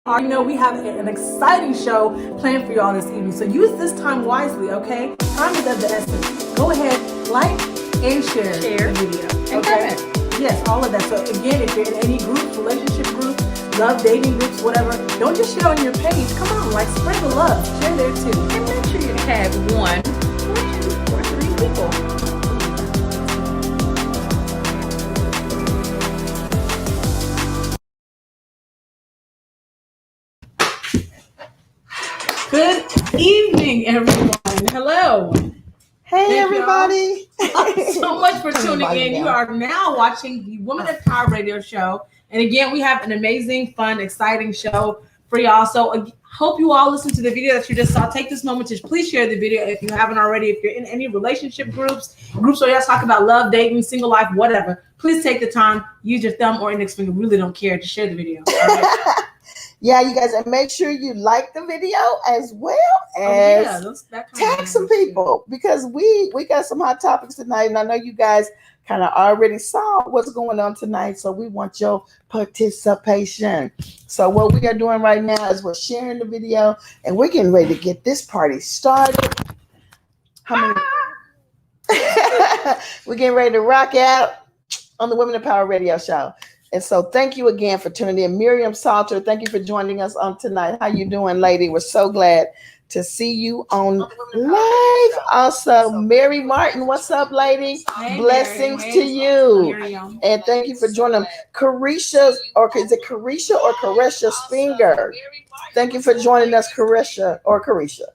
already know we have an exciting show planned for y'all this evening. So use this time wisely, okay? Time is of the essence. Go ahead, like and share the video. Okay? Yes, all of that. So again, if you're in any groups, relationship groups, love dating groups, whatever, don't just share on your page. Come on, like spread the love. Share there too. And make sure you tag 1, 2, or 3 people. Good evening, everyone. Hello. Hey, everybody. So much for tuning in. You are now watching the Women of Power radio show. And again, we have an amazing, fun, exciting show for y'all. So hope you all listen to the video that you just saw. Take this moment to please share the video if you haven't already. If you're in any relationship groups where y'all talk about love, dating, single life, whatever, please take the time, use your thumb or index finger. Really don't care to share the video. All right? Yeah, you guys, and make sure you like the video as well as tag some people, because we got some hot topics tonight, and I know you guys kind of already saw what's going on tonight, so we want your participation. So what we are doing right now is we're sharing the video, and we're getting ready to get this party started. How many? We're getting ready to rock out on the Women of Power radio show. And so thank you again for tuning in. Miriam Salter, thank you for joining us on tonight. How you doing, lady? We're so glad to see you on live. Also, Mary Martin, what's up, lady? Hey, blessings Mary. to you. Miriam. And thank you for joining them. Carisha, or is it Carisha or Caresha Spinger? Thank you for joining us, Carisha or Carisha.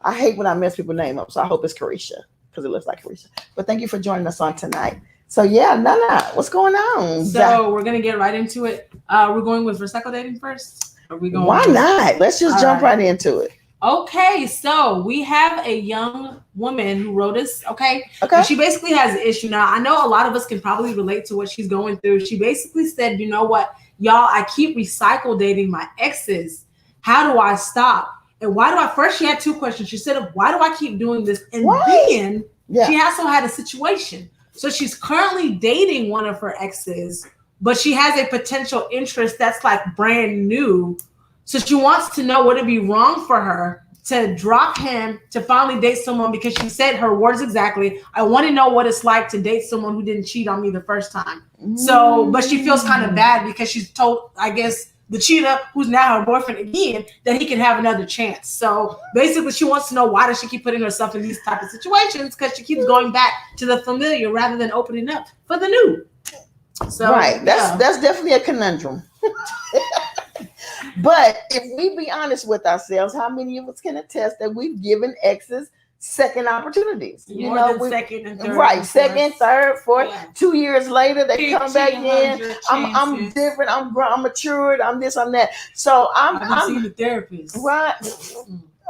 I hate when I mess people's name up, so I hope it's Carisha because it looks like Carisha. But thank you for joining us on tonight. So yeah, Nana, what's going on? So we're gonna get right into it. We're going with recycle dating first. Are we going? Why not? Let's just jump right into it. Okay, so we have a young woman who wrote us. Okay. And she basically has an issue. Now I know a lot of us can probably relate to what she's going through. She basically said, you know what, y'all, I keep recycle dating my exes. How do I stop? And why do I? First, she had 2 questions. She said, why do I keep doing this? And then she also had a situation. So she's currently dating one of her exes, but she has a potential interest that's like brand new. So she wants to know, would it be wrong for her to drop him to finally date someone? Because she said her words exactly, I want to know what it's like to date someone who didn't cheat on me the first time. So, but she feels kind of bad because she's told, I guess, the cheater, who's now her boyfriend again, that he can have another chance. So basically she wants to know, why does she keep putting herself in these type of situations? Because she keeps going back to the familiar rather than opening up for the new. So that's definitely a conundrum. But if we be honest with ourselves, how many of us can attest that we've given exes second opportunities? More than second and third. Right, second, third, fourth. 2 years later, they come back in. I'm different. I'm matured. I'm this. I'm that. So I'm seeing the therapist. Right.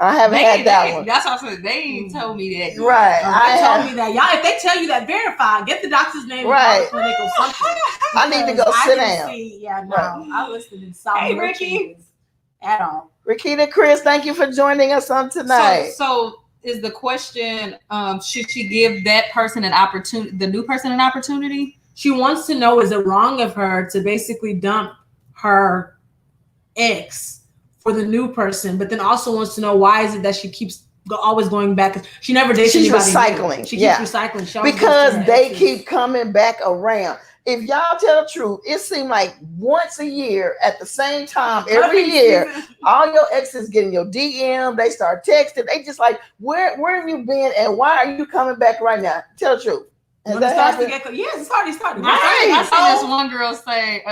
I haven't had that one. That's what I said. They ain't told me that. Right. They told me that. Y'all, if they tell you that, verify. Get the doctor's name. Right. I need to go sit down. I listened in silence. Hey, Ricky. At all. Rikita, Chris, thank you for joining us on tonight. So is the question, should she give that person an opportunity, the new person an opportunity? She wants to know, is it wrong of her to basically dump her ex for the new person, but then also wants to know, why is it that she keeps always going back? She never dates anybody. She's recycling. She keeps recycling. Because they keep coming back around. If y'all tell the truth, it seemed like once a year at the same time, every year, all your exes getting your DM, they start texting. They just like, where have you been and why are you coming back right now? Tell the truth. Has that happened? Yes, it's already started. Right. I seen this one girl say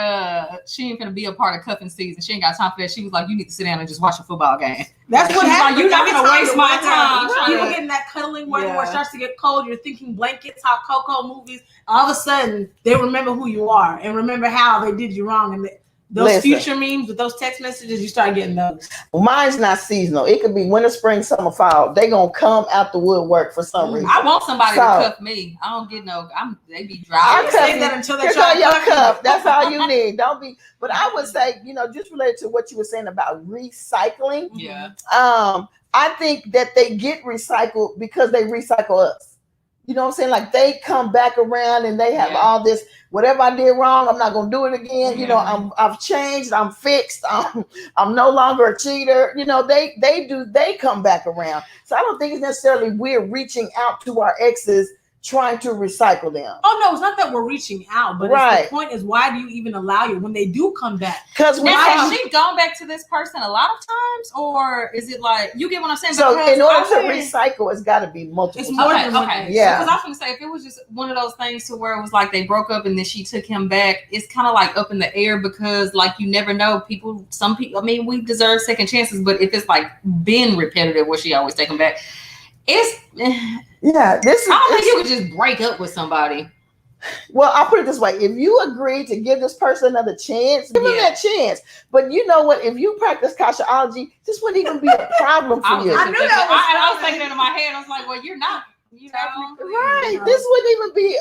she ain't gonna be a part of cuffing season. She ain't got time for that. She was like, you need to sit down and just watch a football game. That's what happens. Like, you're not gonna waste my time. People getting that cuddling weather where it starts to get cold. You're thinking blankets, hot cocoa, movies. All of a sudden, they remember who you are and remember how they did you wrong. And those future memes with those text messages, you start getting those. Mine's not seasonal. It could be winter, spring, summer, fall. They gonna come out the woodwork for some reason. I want somebody to cuff me. I don't get no. They be dry. I say that until they try your cuff. That's all you need. Don't be. But I would say, just related to what you were saying about recycling. Yeah. I think that they get recycled because they recycle us. You know what I'm saying? Like they come back around and they have all this, whatever I did wrong, I'm not gonna do it again. You know, I've changed, I'm fixed, I'm no longer a cheater. You know, they come back around. So I don't think it's necessarily we're reaching out to our exes trying to recycle them. Oh no, it's not that we're reaching out, but it's the point is, why do you even allow you when they do come back? Because has she gone back to this person a lot of times, or is it like, you get what I'm saying? So in order to recycle, it's got to be multiple. It's more than okay. Yeah. Because I was gonna say, if it was just one of those things to where it was like they broke up and then she took him back, it's kind of like up in the air, because like you never know. Some people. I mean, we deserve second chances, but if it's like been repetitive, where she always take him back, it's. Yeah, I don't think you could just break up with somebody. Well, I'll put it this way. If you agree to give this person another chance, give them that chance. But you know what? If you practice cautionology, this wouldn't even be a problem for you. I knew that I was thinking it in my head. I was like, well, you're not. You know, right. This wouldn't even be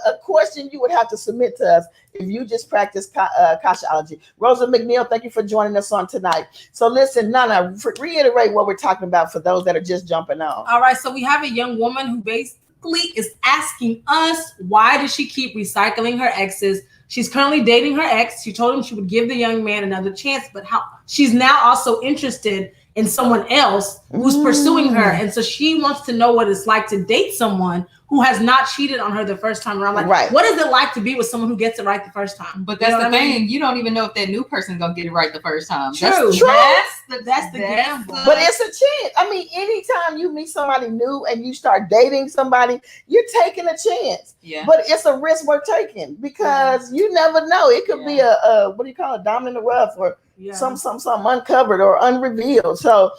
a question you would have to submit to us if you just practice cautionology. Rosa McNeil, thank you for joining us on tonight. So listen, Nana, reiterate what we're talking about for those that are just jumping on. All right. So we have a young woman who basically is asking us, why does she keep recycling her exes? She's currently dating her ex. She told him she would give the young man another chance, but she's now also interested in someone else who's pursuing her. And so she wants to know what it's like to date someone who has not cheated on her the first time around. Like, what is it like to be with someone who gets it right the first time? But that's the thing. You don't even know if that new person's going to get it right the first time. True. That's the gamble. But it's a chance. I mean, anytime you meet somebody new and you start dating somebody, you're taking a chance. Yeah. But it's a risk worth taking, because you never know. It could be a what do you call it? Diamond in the rough, or something uncovered or unrevealed. So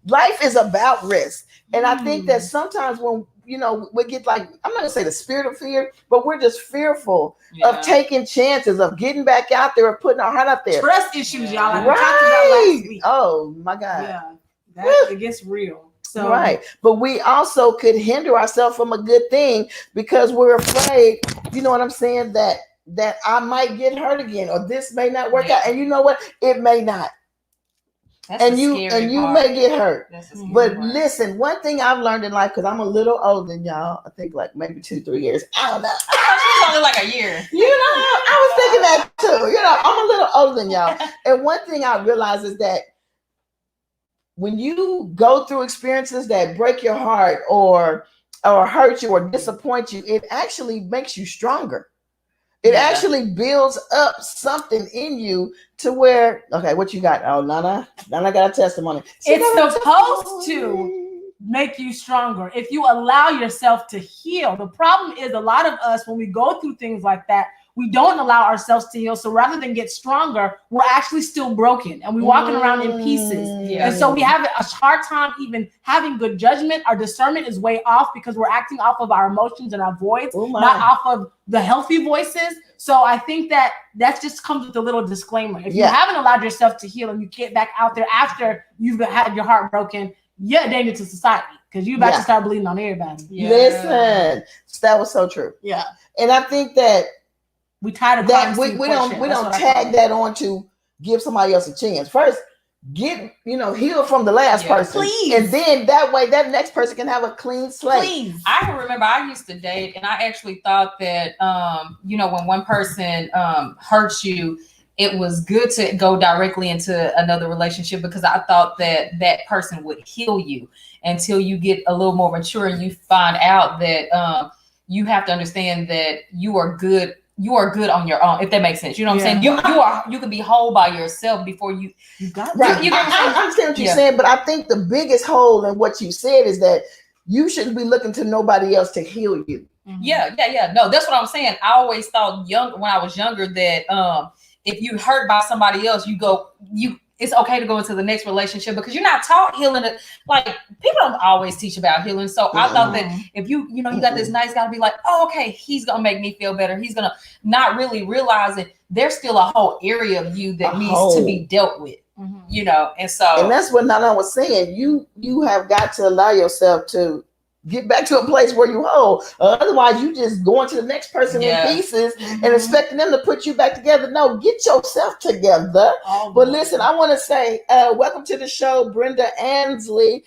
life is about risk. And I think that sometimes when, you know, we get like, I'm not gonna say the spirit of fear, but we're just fearful of taking chances, of getting back out there, or putting our heart out there. Trust issues, y'all. Like we talked about last week. Oh my God. Yeah, it gets real. So but we also could hinder ourselves from a good thing because we're afraid, you know what I'm saying, that I might get hurt again, or this may not work out. And you know what? It may not. That's you may get hurt. But listen, one thing I've learned in life, because I'm a little older than y'all, I think like maybe 2-3 years. I don't know. She's only like a year. You know, I was thinking that too. You know, I'm a little older than y'all. And one thing I realized is that when you go through experiences that break your heart or hurt you or disappoint you, it actually makes you stronger. It actually builds up something in you to where, okay, what you got? Oh, Nana got a testimony. It's supposed to make you stronger if you allow yourself to heal. The problem is, a lot of us, when we go through things like that, we don't allow ourselves to heal. So rather than get stronger, we're actually still broken and we're walking around in pieces. And so we have a hard time even having good judgment. Our discernment is way off because we're acting off of our emotions and our voids, not off of the healthy voices. So I think that just comes with a little disclaimer. If you haven't allowed yourself to heal and you get back out there after you've had your heart broken, you're a danger to society because you're about to start bleeding on everybody. Listen, that was so true. Yeah. And I think that we tired of that we don't tag that on to give somebody else a chance. First, heal from the last person, please, and then that way that next person can have a clean slate. Please. I can remember I used to date, and I actually thought that when one person hurts you, it was good to go directly into another relationship, because I thought that person would heal you until you get a little more mature and you find out that you have to understand that you are good. You are good on your own, if that makes sense. You know what I'm saying? You can be whole by yourself before you got right. I understand what you're saying, but I think the biggest hole in what you said is that you shouldn't be looking to nobody else to heal you. Mm-hmm. Yeah. No, that's what I'm saying. I always thought when I was younger that if you hurt by somebody else, it's okay to go into the next relationship because you're not taught healing. Like, people don't always teach about healing. So I thought that if you got this nice guy to be like, oh, okay, he's going to make me feel better. He's going to not really realizing there's still a whole area of you that needs to be dealt with, and so. And that's what Nana was saying. You have got to allow yourself to get back to a place where you whole. Otherwise, you just going to the next person in pieces and expecting them to put you back together. No, get yourself together. But listen, I want to say welcome to the show, Brenda Ansley,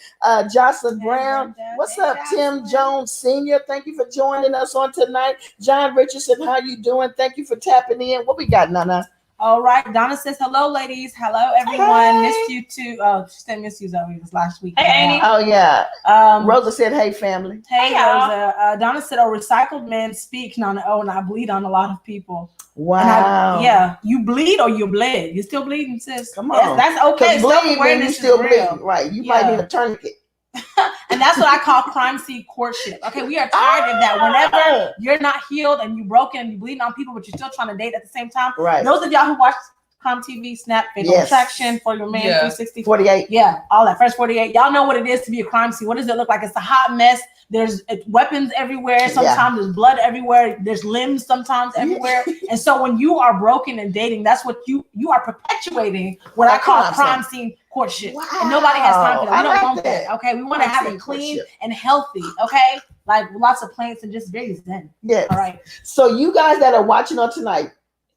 Jocelyn Brown. What's up, Tim Jones Sr.? Thank you for joining us on tonight. John Richardson, how you doing? Thank you for tapping in. What we got, Nana? All right. Donna says, hello, ladies. Hello, everyone. Hey. Missed you too. Oh, she said miss you this last week. Hey, Amy. Oh, yeah. Rosa said, hey, family. Hey, Rosa. Donna said, recycled men speak, Nana. Oh, and I bleed on a lot of people. Wow. You bleed or you bled. You still bleeding, sis? Come on. That's okay. Bleed when you still bleed. Right. You might need a tourniquet. And that's what I call crime scene courtship. Okay, we are tired of that. Whenever you're not healed and you broken and you bleeding on people, but you're still trying to date at the same time. Right. Those of y'all who watch Crime TV, Snap, Fatal Attraction, For Your Man, 360, 48. Yeah, all that. First 48. Y'all know what it is to be a crime scene. What does it look like? It's a hot mess. There's weapons everywhere. Sometimes there's blood everywhere. There's limbs sometimes everywhere. And so when you are broken and dating, that's what you are perpetuating what I call crime scene courtship. Wow. And nobody has time for that. We don't want that. Okay, we want to have it clean and healthy. Okay, like lots of plants and just very zen. Yes. All right. So you guys that are watching on tonight,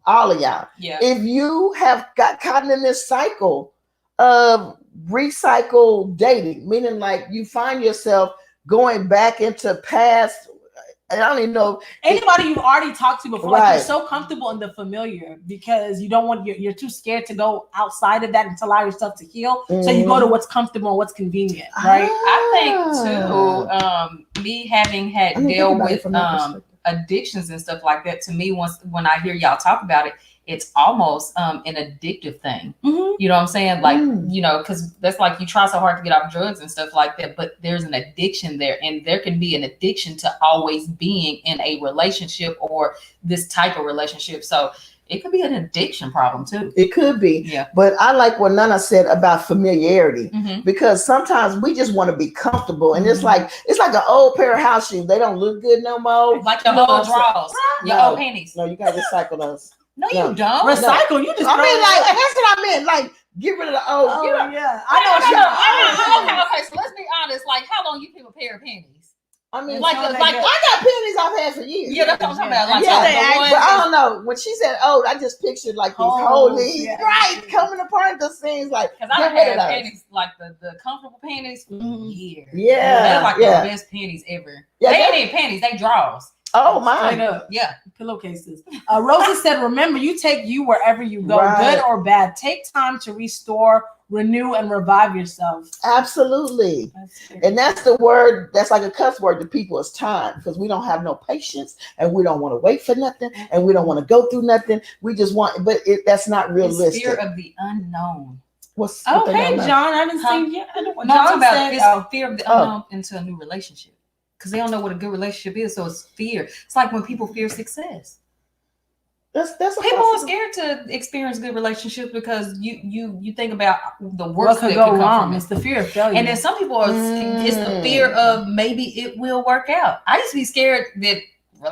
all of y'all, yeah. if you have got caught in this cycle of recycle dating, meaning like you find yourself going back into past, I don't even know anybody you've already talked to before. Like you're so comfortable in the familiar because you don't want you're too scared to go outside of that and to allow yourself to heal. So you go to what's comfortable and what's convenient, right? I think too, me having had dealt with addictions and stuff like that, to me, when I hear y'all talk about it, it's almost an addictive thing. You know what I'm saying? Like, you know, because that's like you try so hard to get off drugs and stuff like that, but there's an addiction there, and there can be an addiction to always being in a relationship or this type of relationship. So it could be an addiction problem too. It could be. Yeah. But I like what Nana said about familiarity, because sometimes we just want to be comfortable. And it's like an old pair of house shoes. They don't look good no more. Like your old drawers, your old panties. No, you got to recycle those. No, you don't. Recycle. You just. I mean, like, that's what I meant. Like, get rid of the old. Oh, yeah. I know. Okay, so let's be honest. Like, how long you keep a pair of panties? I mean, like I got panties I've had for years. Yeah, that's what I'm talking about. Like, but I don't know. When she said old, I just pictured like these whole leaves, coming apart. Those things like. Because I had panties, like the comfortable panties, for years. Yeah, they're like the best panties ever. Yeah, they ain't panties, they drawers. Oh my! Yeah, pillowcases. Rosa said, "Remember, you take you wherever you go, good or bad. Take time to restore, renew, and revive yourself." Absolutely, and that's the word. That's like a cuss word to people. It's time, because we don't have no patience, and we don't want to wait for nothing, and we don't want to go through nothing. We just want, but that's not realistic. It's fear of the unknown. Hey, John, I haven't seen you. No, I'm talking about it's fear of the unknown into a new relationship. Because they don't know what a good relationship is, so it's fear. It's like when people fear success. That's people are scared to experience good relationships because you think about the worst that could go wrong. It's the fear of failure, and then some people are. It's the fear of maybe it will work out. I used to be scared that.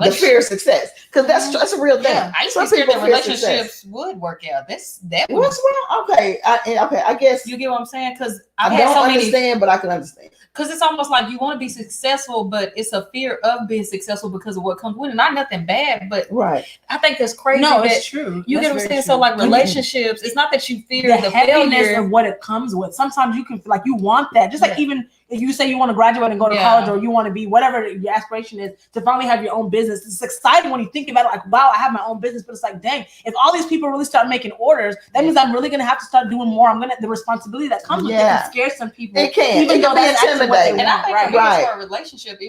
The fear of success, because that's a real thing. Yeah, I used to be scared that relationships would work out. What's wrong? Okay, I guess you get what I'm saying. Because I don't understand, but I can understand. Because it's almost like you want to be successful, but it's a fear of being successful because of what comes with it. Not nothing bad, but I think that's crazy. No, it's true. You get what I'm saying? So like relationships, it's not that you fear the heaviness failure of what it comes with. Sometimes you can feel like you want that, just like even if you say you want to graduate and go to college, or you want to be whatever your aspiration is to finally have your own business. It's exciting when you think about it, like, wow, I have my own business. But it's like, dang, if all these people really start making orders, that means I'm really gonna have to start doing more. The responsibility that comes with it can scare some people. It can, even though that's actually what they want. And I think for a relationship,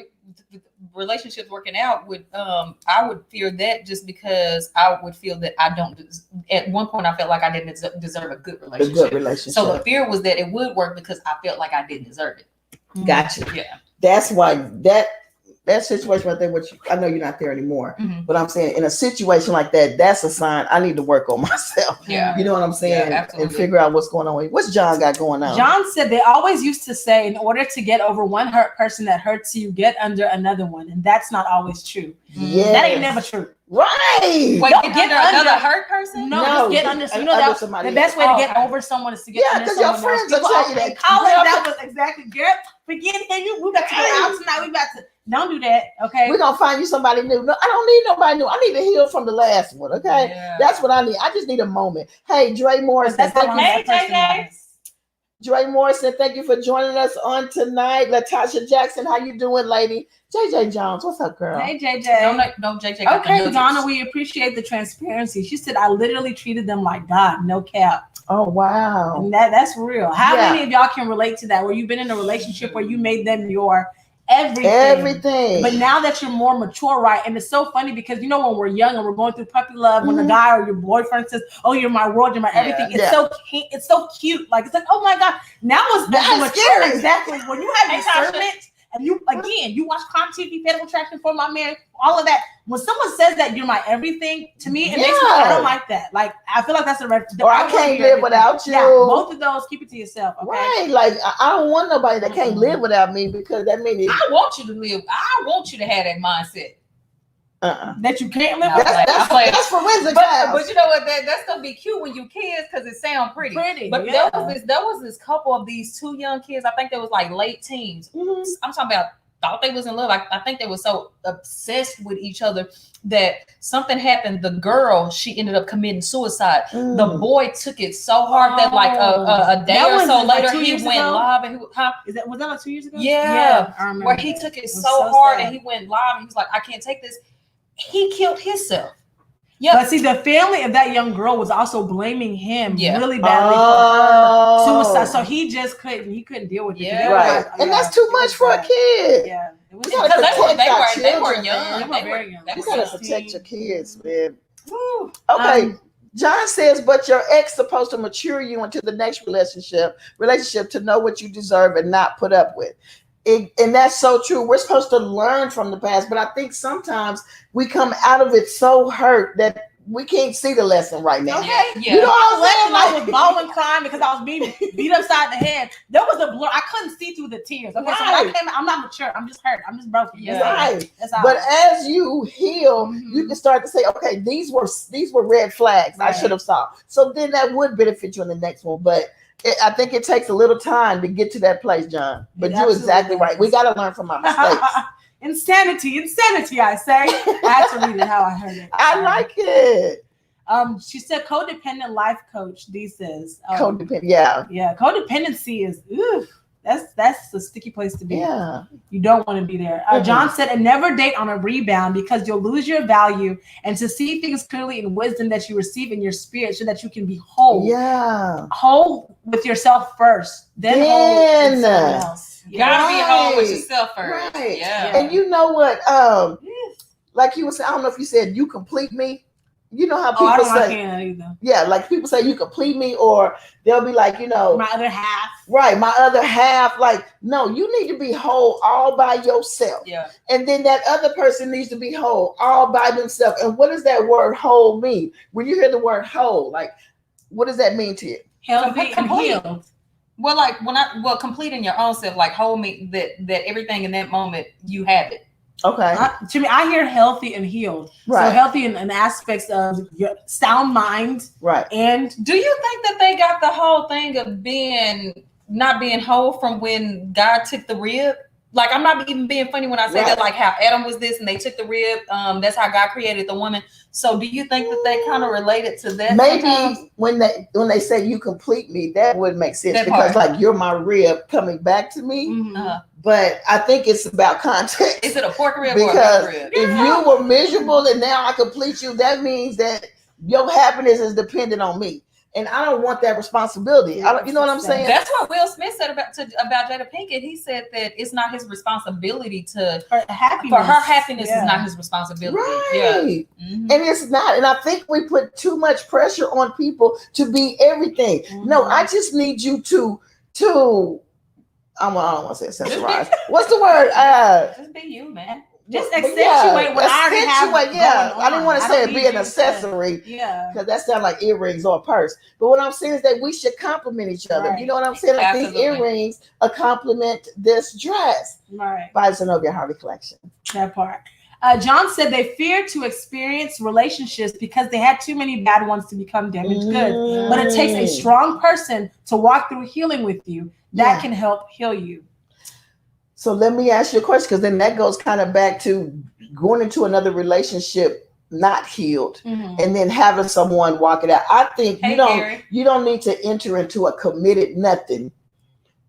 relationships working out would I would fear that just because I would feel that I don't. At one point, I felt like I didn't deserve a good relationship. So the fear was that it would work because I felt like I didn't deserve it. Gotcha. Yeah. That's why that that situation right there, which I know you're not there anymore, Mhm. but I'm saying in a situation like that, that's a sign I need to work on myself. Yeah. You know what I'm saying? Yeah, and figure out what's going on. What's John got going on? John said they always used to say, in order to get over one hurt person that hurts you, get under another one. And that's not always true. Yes. That ain't never true. Right. Wait, get under another hurt person? No, just get under. You know that the best way to get over someone is to get under someone else. Yeah, because your friends will tell you that. In college, that was exactly. Girl, forget him. We about to go out tonight. We about to. Don't do that, okay? We're gonna find you somebody new. No, I don't need nobody new. I need to heal from the last one, okay? Yeah. That's what I need. I just need a moment. Hey, Dre Morrison. Hey, JJ. Dre Morrison, thank you for joining us on tonight. Latasha Jackson, how you doing, lady? JJ Jones, what's up, girl? Hey, JJ. No, JJ. Got okay, Donna, we appreciate the transparency. She said, I literally treated them like God, no cap. Oh, wow. And that's real. How many of y'all can relate to that, where you've been in a relationship where you made them your everything. But now that you're more mature, right? And it's so funny because, you know, when we're young and we're going through puppy love, when a guy or your boyfriend says, oh, you're my world, you're my everything, it's so cute. Like, it's like, oh my God. Now it's mature. Exactly. When you have discernment and you watch Crime TV, Fatal Attraction for my man, all of that. When someone says that you're my everything, to me, it makes me, I don't like that. Like, I feel like that's a red. Or I can't live without you. Yeah, both of those, keep it to yourself. Okay? Right. Like, I don't want nobody that can't live without me, because that means I want you to live. I want you to have that mindset. That you can't live. That's forensic. But you know what? That's gonna be cute when you kids, because it sounds pretty. But there was this couple of these two young kids. I think they was like late teens. I'm talking about. Thought they was in love. I think they were so obsessed with each other that something happened. The girl, she ended up committing suicide. The boy took it so hard that like a day or so later he went live and was that like 2 years ago? Yeah, I remember where he took it so hard sad. And he went live and he was like, I can't take this. He killed himself. Yeah, but see, the family of that young girl was also blaming him really badly for her suicide. So he just couldn't deal with it. Yeah, right. And that's too much for a kid. Yeah, because they were young. They were very young. You gotta protect your kids, man. Okay. John says, but your ex supposed to mature you into the next relationship to know what you deserve and not put up with. And that's so true. We're supposed to learn from the past, but I think sometimes we come out of it so hurt that we can't see the lesson right now. Okay. Yeah. You know what I'm saying? I was bawling, crying because I was being beat upside the head. There was a blur. I couldn't see through the tears. Okay, so when I came out, I'm not mature. I'm just hurt. I'm just broken. Yeah. Right. But as you heal, you can start to say, okay, these were red flags I should have saw. So then that would benefit you in the next one. But I think it takes a little time to get to that place, John. But you're exactly right. We got to learn from our mistakes. Insanity, I say. I had to read it how I heard it. I like it. She said codependent life coach. Dee says codependent. Yeah. Codependency is that's a sticky place to be. Yeah. You don't want to be there. John said, and never date on a rebound because you'll lose your value, and to see things clearly in wisdom that you receive in your spirit so that you can be whole. Yeah. Whole with yourself first, then whole with someone else. You gotta be whole with yourself first. Right. Yeah. And you know what? Like you were saying, I don't know if you said you complete me. You know how people say, yeah, like people say you complete me, or they'll be like, you know, my other half. Right, my other half. Like, no, you need to be whole all by yourself. Yeah. And then that other person needs to be whole all by themselves. And what does that word whole mean? When you hear the word whole, like, what does that mean to you? Healthy and healed. Well, like complete in your own self, like whole me that everything in that moment you have it. Okay. To me, I hear healthy and healed. Right. So healthy in aspects of your sound mind. Right. And do you think that they got the whole thing of not being whole from when God took the rib? Like, I'm not even being funny when I say that, like how Adam was this and they took the rib. That's how God created the woman. So do you think that they kind of related to that? Maybe sometimes? when they say you complete me, that would make sense because like you're my rib coming back to me. Mm-hmm. But I think it's about context. Is it a pork rib because or a rib? If you were miserable and now I complete you, that means that your happiness is dependent on me. And I don't want that responsibility. You know what I'm saying? That's what Will Smith said about Jada Pinkett. He said that it's not his responsibility for her happiness is not his responsibility. Right. Yeah. Mm-hmm. And it's not. And I think we put too much pressure on people to be everything. Mm-hmm. No, I just need you to I don't want to say accessorize. What's the word? Just be you, man. Just accentuate what I already have going on. I didn't want to say it be an accessory. Yeah. Because that sounds like earrings or a purse. But what I'm saying is that we should compliment each other. Right. You know what I'm saying? Like Absolutely. these earrings compliment this dress. Right. Buy the Zenobia Harvey collection. That part. John said they fear to experience relationships because they had too many bad ones to become damaged goods. But it takes a strong person to walk through healing with you that can help heal you. So let me ask you a question, because then that goes kind of back to going into another relationship not healed and then having someone walk it out. I think you don't need to enter into a committed nothing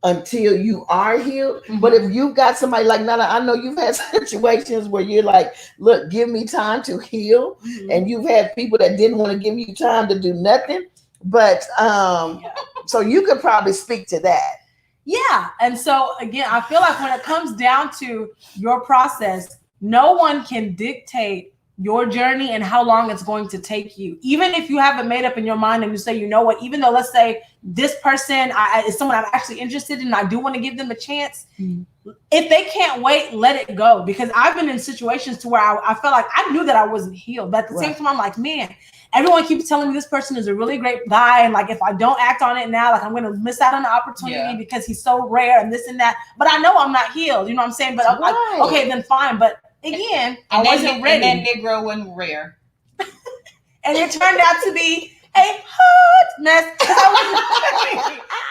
until you are healed. But if you got somebody like Nana, I know you've had situations where you're like, look, give me time to heal. And you've had people that didn't want to give you time to do nothing. But so you could probably speak to that. Yeah. And so again, I feel like when it comes down to your process, no one can dictate your journey and how long it's going to take you. Even if you have it made up in your mind and you say, you know what, even though let's say this person is someone I'm actually interested in, and I do want to give them a chance. If they can't wait, let it go. Because I've been in situations to where I felt like I knew that I wasn't healed. But at the same time, I'm like, man, everyone keeps telling me this person is a really great guy. And like, if I don't act on it now, like I'm going to miss out on the opportunity because he's so rare and this and that. But I know I'm not healed. You know what I'm saying? But okay, then fine. But again, I wasn't ready. And that Negro wasn't rare. And it turned out to be a hot mess.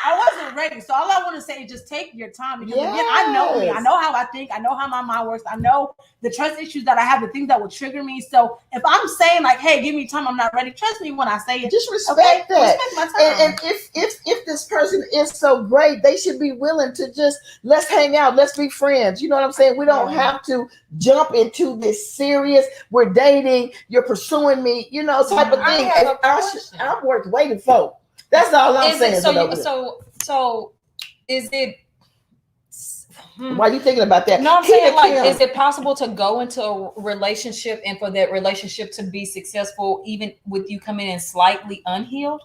I wasn't ready. So all I want to say is just take your time. Because again, I know me. I know how I think. I know how my mind works. I know the trust issues that I have, the things that will trigger me. So if I'm saying like, hey, give me time, I'm not ready, trust me when I say it. Just respect that. Respect my time. And if this person is so great, they should be willing to just, let's hang out, let's be friends. You know what I'm saying? We don't have to jump into this serious, we're dating, you're pursuing me, you know, type of thing. I'm worth waiting for. That's all I'm saying. So is it? Why are you thinking about that? No, I'm saying like, is it possible to go into a relationship and for that relationship to be successful, even with you coming in slightly unhealed?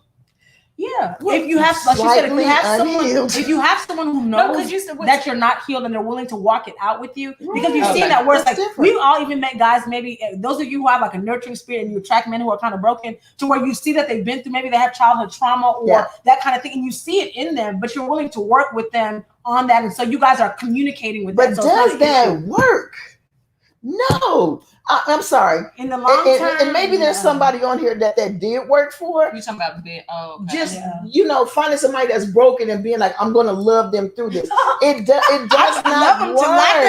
Yeah, if you have, like you said, if you have someone who knows that you're not healed and they're willing to walk it out with you, because you've seen that where it's like we've all even met guys, maybe those of you who have like a nurturing spirit and you attract men who are kind of broken, to where you see that they've been through, maybe they have childhood trauma or that kind of thing, and you see it in them, but you're willing to work with them on that, and so you guys are communicating with them. But does that work? No, I'm sorry. In the long term, and maybe there's somebody on here that did work for. You talking about being just finding somebody that's broken and being like, I'm going to love them through this. It does not work.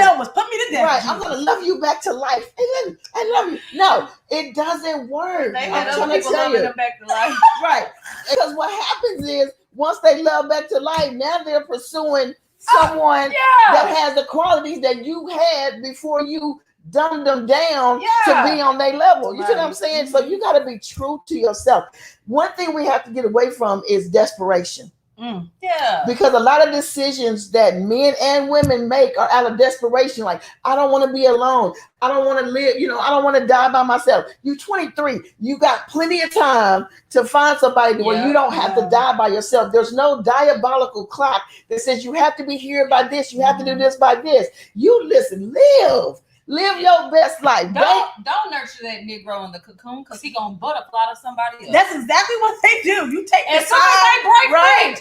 Almost put me to death. Right, I'm going to love you back to life. And I love you. No, it doesn't work. They had other people loving them back to life. Right, because what happens is once they love back to life, now they're pursuing someone that has the qualities that you had before you dumb them down to be on their level. You see what I'm saying? So you got to be true to yourself. One thing we have to get away from is desperation. Because a lot of decisions that men and women make are out of desperation. Like, I don't want to be alone. I don't want to live, I don't want to die by myself. You're 23. You got plenty of time to find somebody where you don't have to die by yourself. There's no diabolical clock that says you have to be here by this. You have to do this by this. You listen, live your best life. Don't nurture that Negro in the cocoon, because he gonna butterfly to somebody else. That's exactly what they do. You take as soon as they break right.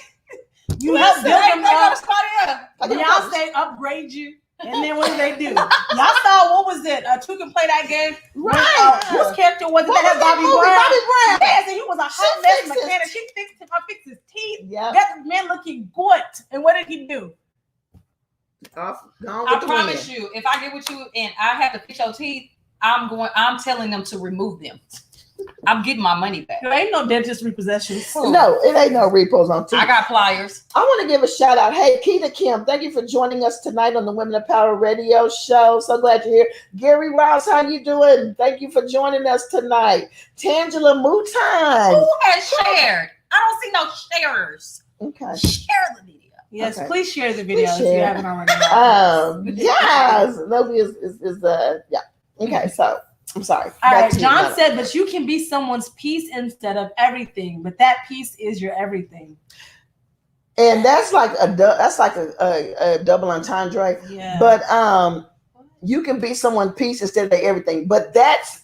You help build them up. Y'all Beyonce upgrade you, and then what do they do? Y'all saw what was it? Two can play that game. Right. Whose character was it? That had Bobby Brown. Yes, and he was a hot mess mechanic. She fixed his teeth. Yeah. Got the man looking good. And what did he do? I promise you, if I get with you and I have to fix your teeth, I'm telling them to remove them. I'm getting my money back. There ain't no dentist repossessions. No, it ain't no repos on teeth. I got pliers. I want to give a shout out. Hey, Keita Kim, thank you for joining us tonight on the Women of Power Radio Show. So glad you're here. Gary Rouse, how you doing? Thank you for joining us tonight. Tangela Mouton. Who has shared? I don't see no sharers. Okay. Share the video. Yes, please share the video if you haven't already. Yes, Novi is yeah. Okay, so I'm sorry. All right, John said, but you can be someone's piece instead of everything, but that piece is your everything. And that's like a double entendre. Yeah. But you can be someone's piece instead of their everything. But that's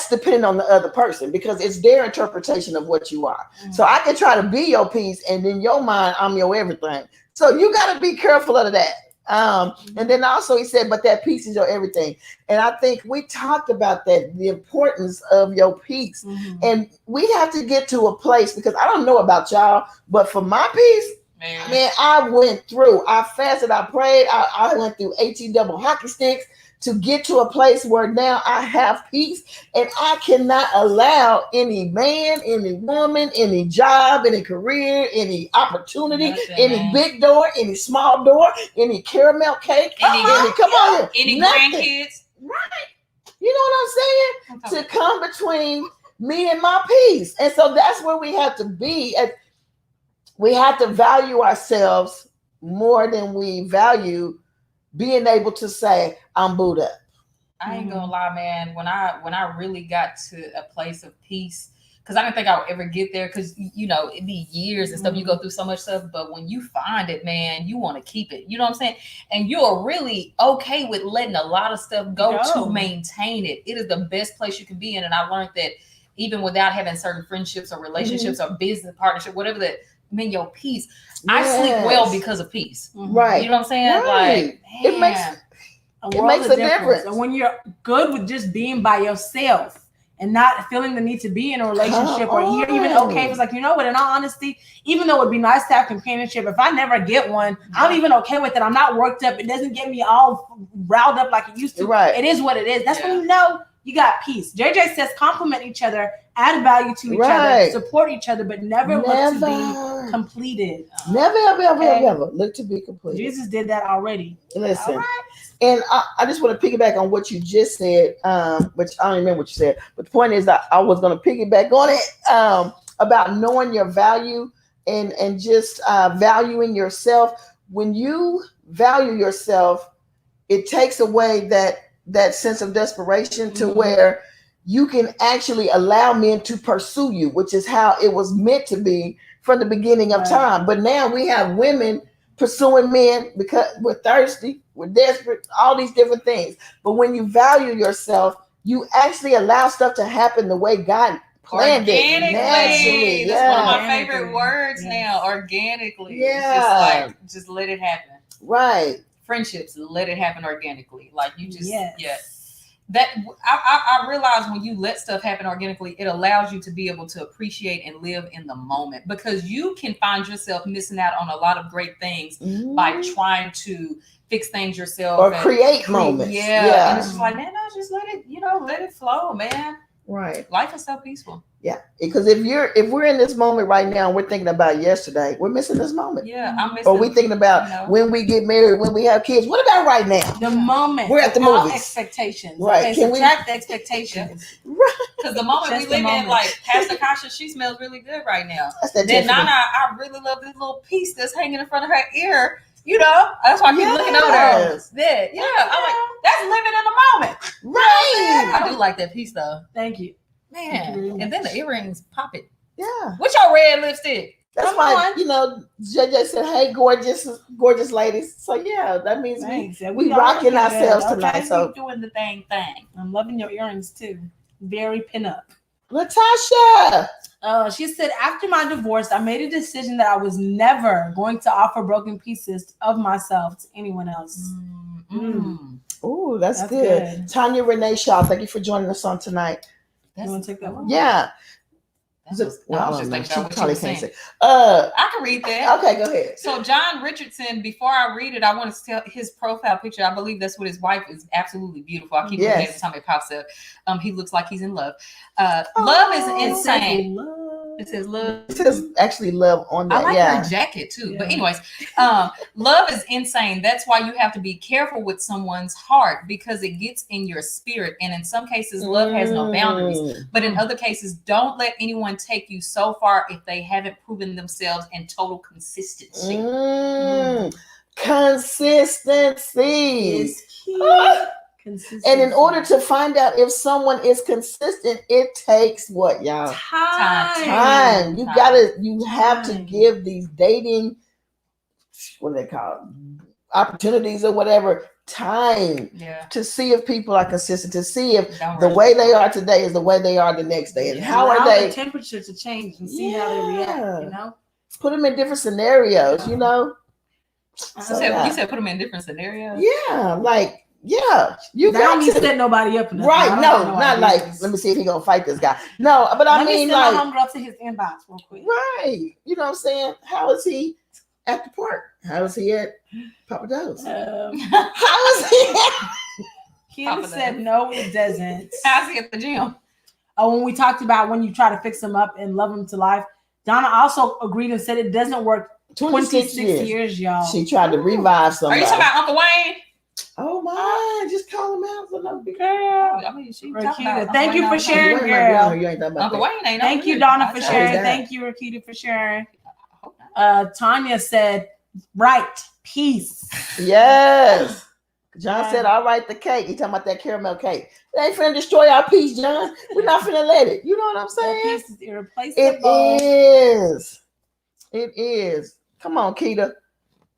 depending on the other person because it's their interpretation of what you are. So I can try to be your piece, and in your mind, I'm your everything. So you got to be careful of that. And then also he said, but that piece is your everything. And I think we talked about that, the importance of your piece. And we have to get to a place because I don't know about y'all, but for my piece, man, I went through. I fasted, I prayed, I went through 18 double hockey sticks to get to a place where now I have peace, and I cannot allow any man, any woman, any job, any career, any opportunity, any big door, any small door, any caramel cake, any grandkids, right? You know what I'm saying? To come between me and my peace, and so that's where we have to be. We have to value ourselves more than we value being able to say I'm booed up. I ain't gonna lie, man. When I really got to a place of peace, because I didn't think I would ever get there, because it'd be years and stuff. You go through so much stuff, but when you find it, man, you want to keep it. You know what I'm saying? And you're really okay with letting a lot of stuff go to maintain it. It is the best place you can be in. And I learned that even without having certain friendships or relationships or business partnership, whatever that. Mean your peace. Yes. I sleep well because of peace. Right. You know what I'm saying? Right. Like, it makes a difference. And when you're good with just being by yourself and not feeling the need to be in a relationship, or you're even okay, it's like, you know what, in all honesty, even though it would be nice to have companionship, if I never get one, I'm even okay with it. I'm not worked up. It doesn't get me all riled up like it used to. Right. It is what it is. That's when you know you got peace. JJ says compliment each other, add value to each other, support each other, but never look to be completed. Never, ever look to be completed. Jesus did that already. Listen, and I just want to piggyback on what you just said, which I don't remember what you said, but the point is that I was going to piggyback on it about knowing your value and just valuing yourself. When you value yourself, it takes away that sense of desperation to where you can actually allow men to pursue you, which is how it was meant to be from the beginning of time. But now we have women pursuing men because we're thirsty, we're desperate, all these different things. But when you value yourself, you actually allow stuff to happen the way God planned it. Naturally. That's one of my favorite words now. Organically. Yeah. It's just like, just let it happen. Right. Friendships, let it happen organically. Like you just that I realize when you let stuff happen organically, it allows you to be able to appreciate and live in the moment, because you can find yourself missing out on a lot of great things by trying to fix things yourself or create moments. Yeah. And it's just like, man, no, just let it flow, man. Right. Life is so peaceful. Yeah, because if we're in this moment right now, and we're thinking about yesterday, we're missing this moment. Yeah, I'm missing. Or we thinking about when we get married, when we have kids. What about right now? The moment. We're at the movies. Expectations. Right. Okay, subtract the expectations. Right. Because the moment we live in, like Pastor Kasha, she smells really good right now. Then Nana, I really love this little piece that's hanging in front of her ear. That's why I keep looking over there. Yeah. I'm like, that's living in the moment. Right. I do like that piece though. Thank you. Man, and then the earrings pop it. Yeah. What's your red lipstick? That's why, JJ said, hey, gorgeous ladies. So yeah, that means we rocking ourselves tonight. So keep doing the thing. I'm loving your earrings too. Very pin up. Latasha. She said, after my divorce, I made a decision that I was never going to offer broken pieces of myself to anyone else. Oh, that's good. Tanya Renee Shaw, thank you for joining us on tonight. You want to take that one? Yeah. I was just thinking what you were saying. I can read that. Okay, go ahead. So John Richardson, before I read it, I want to tell his profile picture. I believe that's what his wife is. Absolutely beautiful. I keep looking at it every time it pops up. He looks like he's in love. Love is insane. It says love. It says actually love on that. I like her jacket too. Yeah. But anyways, love is insane. That's why you have to be careful with someone's heart, because it gets in your spirit. And in some cases, love has no boundaries. But in other cases, don't let anyone take you so far if they haven't proven themselves in total consistency. Consistency is key. And in order to find out if someone is consistent, it takes what, y'all? Time. You have to give these dating, what do they call it, opportunities or whatever, time Yeah. to see if people are consistent, to see if Don't the rush way it. they are today is the way they are the next day, and how Allow are they. the temperature to change and see how they react. You know, Put them in different scenarios. You know. So you said put them in different scenarios. Yeah, like you that don't got mean to set nobody up. right. No, not like let me see if he gonna fight this guy. No, but I mean send like my homegirl to his inbox real quick. Right. You know what I'm saying? How is he at the park? How is he at Papa Do's? How is he? Keita said no, it doesn't. How's he at the gym? Oh, when we talked about when you try to fix him up and love him to life, Donna also agreed and said it doesn't work. 26 years, y'all. She tried to revive somebody. Are you talking about Uncle Wayne? Oh my! Just call him out for no big girl. I mean, she Rakita, thank you for sharing, girl. Uncle Wayne ain't. Thank you, Donna, for sharing. Thank you, Rakita, for sharing. Tanya said, "Right, peace." Yes. John said, "All right, the cake." He talking about that caramel cake. They ain't finna destroy our peace, John. We're not finna let it. You know what I'm saying? Peace is irreplaceable. It is. It is. Come on, Keita.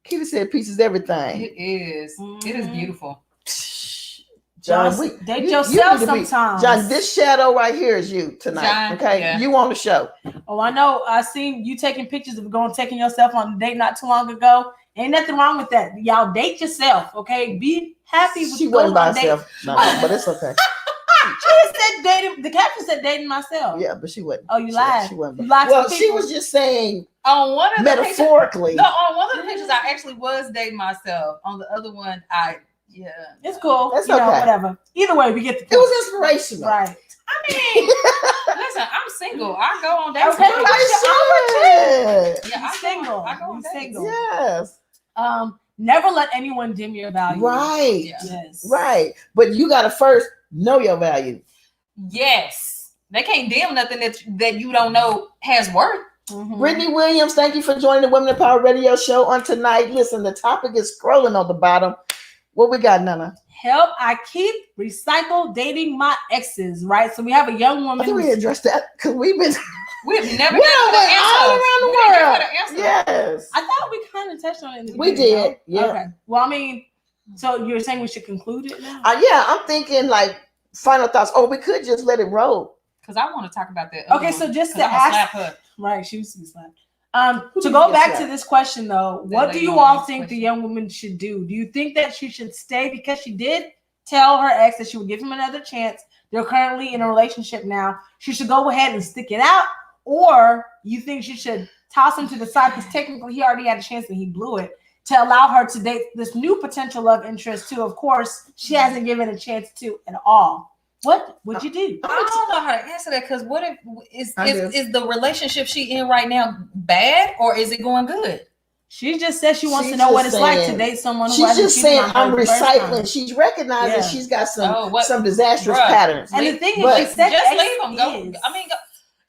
Keita said peace is everything. It is. Mm-hmm. It is beautiful. John, date yourself sometimes. John, this shadow right here is you tonight. John, okay, yeah. You on the show. Oh, I know. I seen you taking pictures of taking yourself on a date not too long ago. Ain't nothing wrong with that. Y'all date yourself, okay? Be happy with. She wasn't by herself, no, but it's okay. She said dating. The caption said dating myself. Yeah, but she wasn't. Oh, you lied. She wasn't. Well, she was just saying on one of metaphorically. The pictures, no, on one of the pictures, I actually was dating myself. On the other one, it's cool. That's okay. Whatever. Either way, we get the point. It was inspirational, right? I mean, listen, I'm single. I go on dates. Okay, I'm single. I go on dates. Yes. Never let anyone dim your value. Right. Yeah. Yes. Right. But you gotta first know your value. Yes. They can't dim nothing that you don't know has worth. Mm-hmm. Brittany Williams, thank you for joining the Women in Power Radio show on tonight. Listen, the topic is scrolling on the bottom. What we got, Nana? Help! I keep recycle dating my exes. Right. So we have a young woman. I think we addressed that because we've never all around the world. Yes. I thought we kind of touched on it. We did. Yeah. Okay. Well, I mean, so you're saying we should conclude it now? Yeah, I'm thinking like final thoughts. Oh, we could just let it roll. Because I want to talk about that. Okay, so just to ask her. Right, she used to be slapped. To go back to this question though, what do you all think the young woman should do? Do you think that she should stay because she did tell her ex that she would give him another chance? They're currently in a relationship now. She should go ahead and stick it out, or you think she should toss him to the side because technically he already had a chance and he blew it, to allow her to date this new potential love interest too? Of course, she hasn't given a chance to at all. What would you do? I don't know how to answer that because what if is the relationship she in right now bad or is it going good? She just said she wants to know what it's like to date someone who she's just saying I'm recycling. She's recognizing she's got some disastrous patterns. And the thing is, just leave them. Go. I mean, go.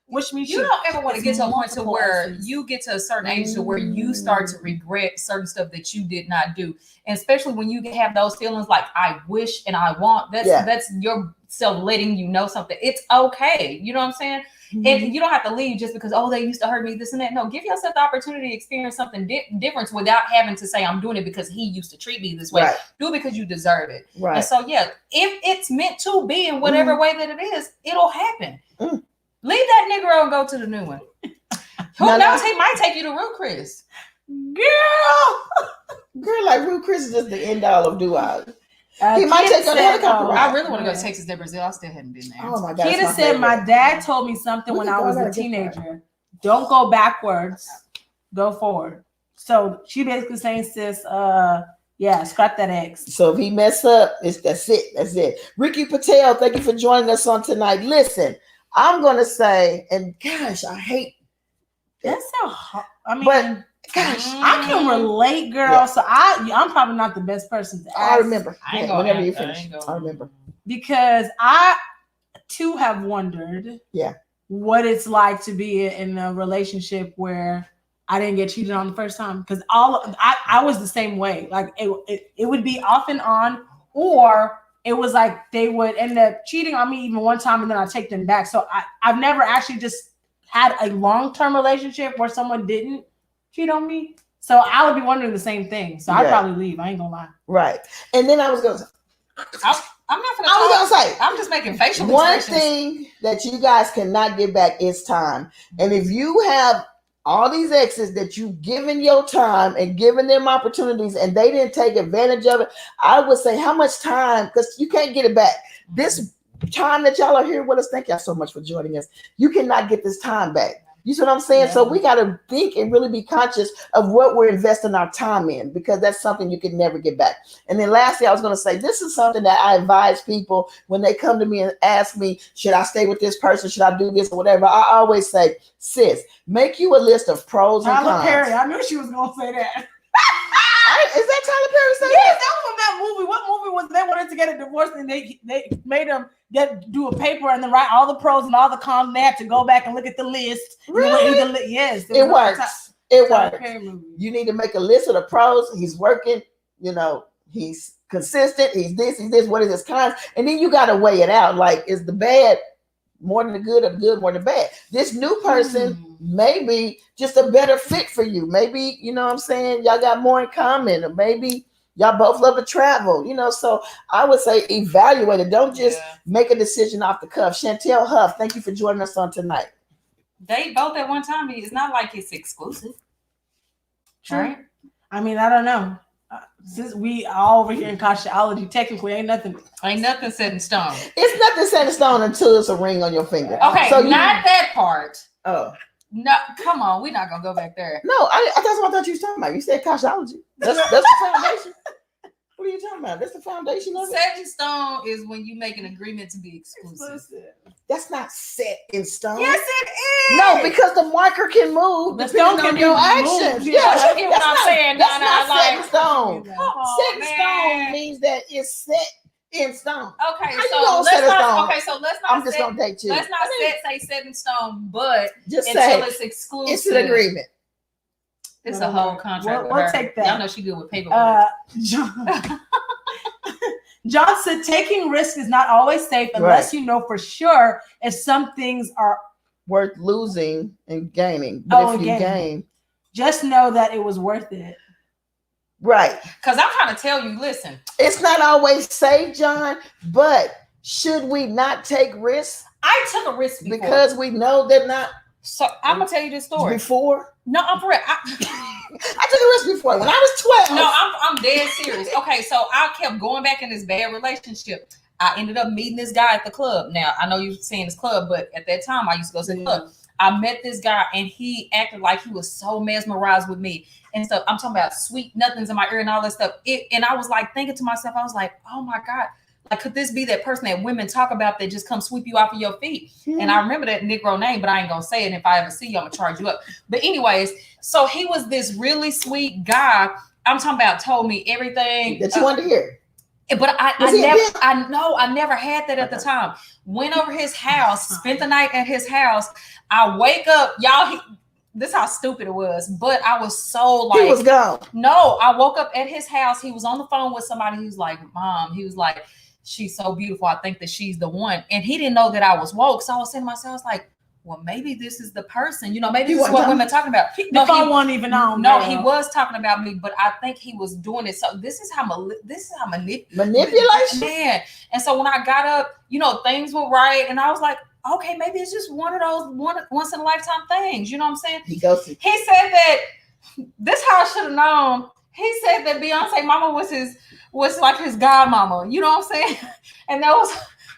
Which means you don't ever want to get to a point to where you get to a certain age to where you start to regret certain stuff that you did not do, and especially when you have those feelings like I wish and I want. That's yourself letting you know something. It's okay. You know what I'm saying? Mm-hmm. And you don't have to leave just because they used to hurt me, this and that. No, give yourself the opportunity to experience something different without having to say I'm doing it because he used to treat me this way. Right. Do it because you deserve it. Right. And so if it's meant to be in whatever way that it is, it'll happen. Mm. Leave that Negro and go to the new one. Who knows? He might take you to Ruth Chris. Girl, like Ruth Chris is just the end all of do-overs. He might take a helicopter ride. I really want to go to Texas to Brazil. I still hadn't been there. Oh my God. Keita said, my dad told me something when I was a teenager. Don't go backwards. Go forward. So she basically saying, sis, scrap that ex. So if he mess up, that's it. That's it. Ricky Patel, thank you for joining us on tonight. Listen, I'm gonna say, and gosh, I hate that's so hard. I mean, but gosh, I can relate, girl. Yeah. So I'm probably not the best person to ask. I remember. Whenever you finish, I remember. Because I too have wondered what it's like to be in a relationship where I didn't get cheated on the first time. Because I was the same way. Like it would be off and on, or it was like they would end up cheating on me even one time and then I take them back. So I've never actually just had a long-term relationship where someone didn't cheat on me. So I would be wondering the same thing. So I'd probably leave. I ain't gonna lie. Right. And then I was gonna say, I'm not gonna. I was gonna say, I'm just making facial one expressions. thing that you guys cannot get back is time. And if you have all these exes that you've given your time and given them opportunities and they didn't take advantage of it, I would say, how much time? Because you can't get it back. This time that y'all are here with us, thank y'all so much for joining us. You cannot get this time back. You see what I'm saying? Yeah. So we got to think and really be conscious of what we're investing our time in, because that's something you can never get back. And then lastly, I was going to say, this is something that I advise people when they come to me and ask me, should I stay with this person? Should I do this or whatever? I always say, sis, make you a list of pros and cons. Tyler Perry, I knew she was going to say that. Is that Tyler Perry saying yes, that was from that movie. What movie was they wanted to get a divorce and they made them do a paper and then write all the pros and all the cons, and they had to go back and look at the list. Really? Yes. It works. It works. You need to make a list of the pros. He's working, he's consistent, he's this, what is his cons? And then you got to weigh it out. Like, is the bad more than the good or the good more than the bad? This new person may be just a better fit for you. Maybe, you know what I'm saying, y'all got more in common, or maybe y'all both love to travel, so I would say evaluate it. Don't just make a decision off the cuff. Chantel Huff, thank you for joining us on tonight. They both at one time. It's not like it's exclusive. True. Right? I mean, I don't know. Since we all over here in cosmetology, technically ain't nothing set in stone. It's nothing set in stone until it's a ring on your finger. Okay, so not that part. Oh. No, come on, we're not gonna go back there. No, that's what I thought you was talking about. You said cosmetology. That's the foundation. What are you talking about? That's the foundation of it. Set in stone is when you make an agreement to be exclusive. That's not set in stone. Yes, it is. No, because the marker can move depending on your actions. Yeah, that's what I'm saying. That's not set in stone. Set in stone means that it's set in stone. Okay, so let's not. I'm just gonna date you. Let's not say set in stone, but just until it's exclusive. It's an agreement. It's a whole contract. We'll take that. Y'all know she good with paperwork. John said taking risks is not always safe unless you know for sure if some things are worth losing and gaining. But if you gain, just know that it was worth it. Right. Because I'm trying to tell you, listen. It's not always safe, John, but should we not take risks? I took a risk before. Because we know they're not. So I'm going to tell you this story. Before? No, I'm for real. I took a risk before when I was 12. No, I'm dead serious. Okay, so I kept going back in this bad relationship. I ended up meeting this guy at the club. Now, I know you're saying this club, but at that time, I used to go to the club. I met this guy, and he acted like he was so mesmerized with me and stuff. I'm talking about sweet nothings in my ear and all that stuff. And I was like thinking to myself, I was like, oh my God, like, could this be that person that women talk about that just come sweep you off of your feet? And I remember that Negro name, but I ain't gonna say it. And if I ever see you, I'm gonna charge you up. But anyways, so he was this really sweet guy. I'm talking about told me everything that you wanted to hear. But I never had that at the time. Went over his house, spent the night at his house. I wake up, y'all. This is how stupid it was, but I was so like, he was gone. No, I woke up at his house. He was on the phone with somebody. He was like, Mom, he was like, she's so beautiful. I think that she's the one. And he didn't know that I was woke. So I was saying to myself, I was like, well, maybe this is the person, maybe this is what women are talking about. The phone wasn't even on. No, he was talking about me, but I think he was doing it. So this is how manipulation. Man. And so when I got up, things were right. And I was like, okay, maybe it's just one of those once in a lifetime things. You know what I'm saying? He said that, this is how I should have known. He said that Beyonce mama was like his godmama. You know what I'm saying? And that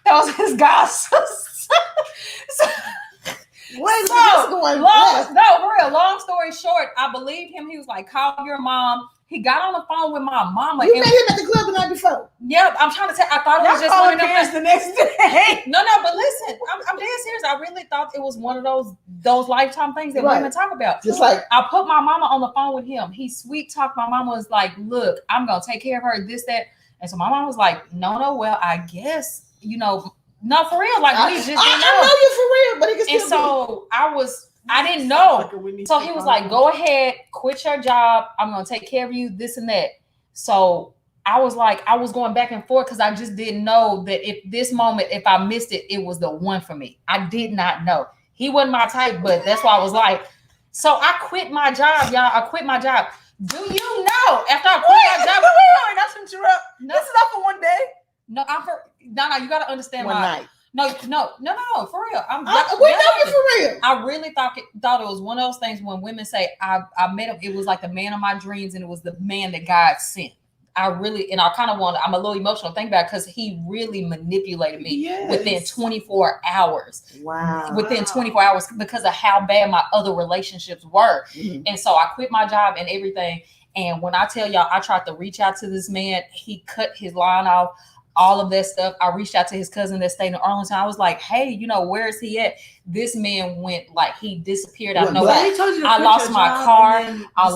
was his god sister. For real. Long story short, I believed him. He was like, call your mom. He got on the phone with my mama. You met him at the club the night before. Yep, I'm trying to tell. I thought it was just one of them. The next day. No, but listen, I'm dead serious. I really thought it was one of those lifetime things that women talk about. Just like I put my mama on the phone with him. He sweet talked. My mama was like, "Look, I'm gonna take care of her. This, that." And so my mom was like, "No. Well, I guess no, for real. Like we just didn't know. I know you for real, but it can still I didn't know. So he was like, go ahead, quit your job. I'm going to take care of you, this and that. So I was like, I was going back and forth because I just didn't know that if I missed it, it was the one for me. I did not know. He wasn't my type, but that's why I was like, so I quit my job, y'all. I quit my job. Do you know after I quit my job? Wait, that's interrupt. No. This is not for one day. No, you got to understand One night. No, for real. We know you for real. I really thought it was one of those things when women say, I met him, it was like the man of my dreams and it was the man that God sent. I'm a little emotional thinking about it because he really manipulated me within 24 hours. Wow. Within 24 hours because of how bad my other relationships were. Mm-hmm. And so I quit my job and everything. And when I tell y'all, I tried to reach out to this man, he cut his line off. All of that stuff. I reached out to his cousin that stayed in Arlington. I was like, hey, where is he at? This man went he disappeared out of nowhere. I lost my car. I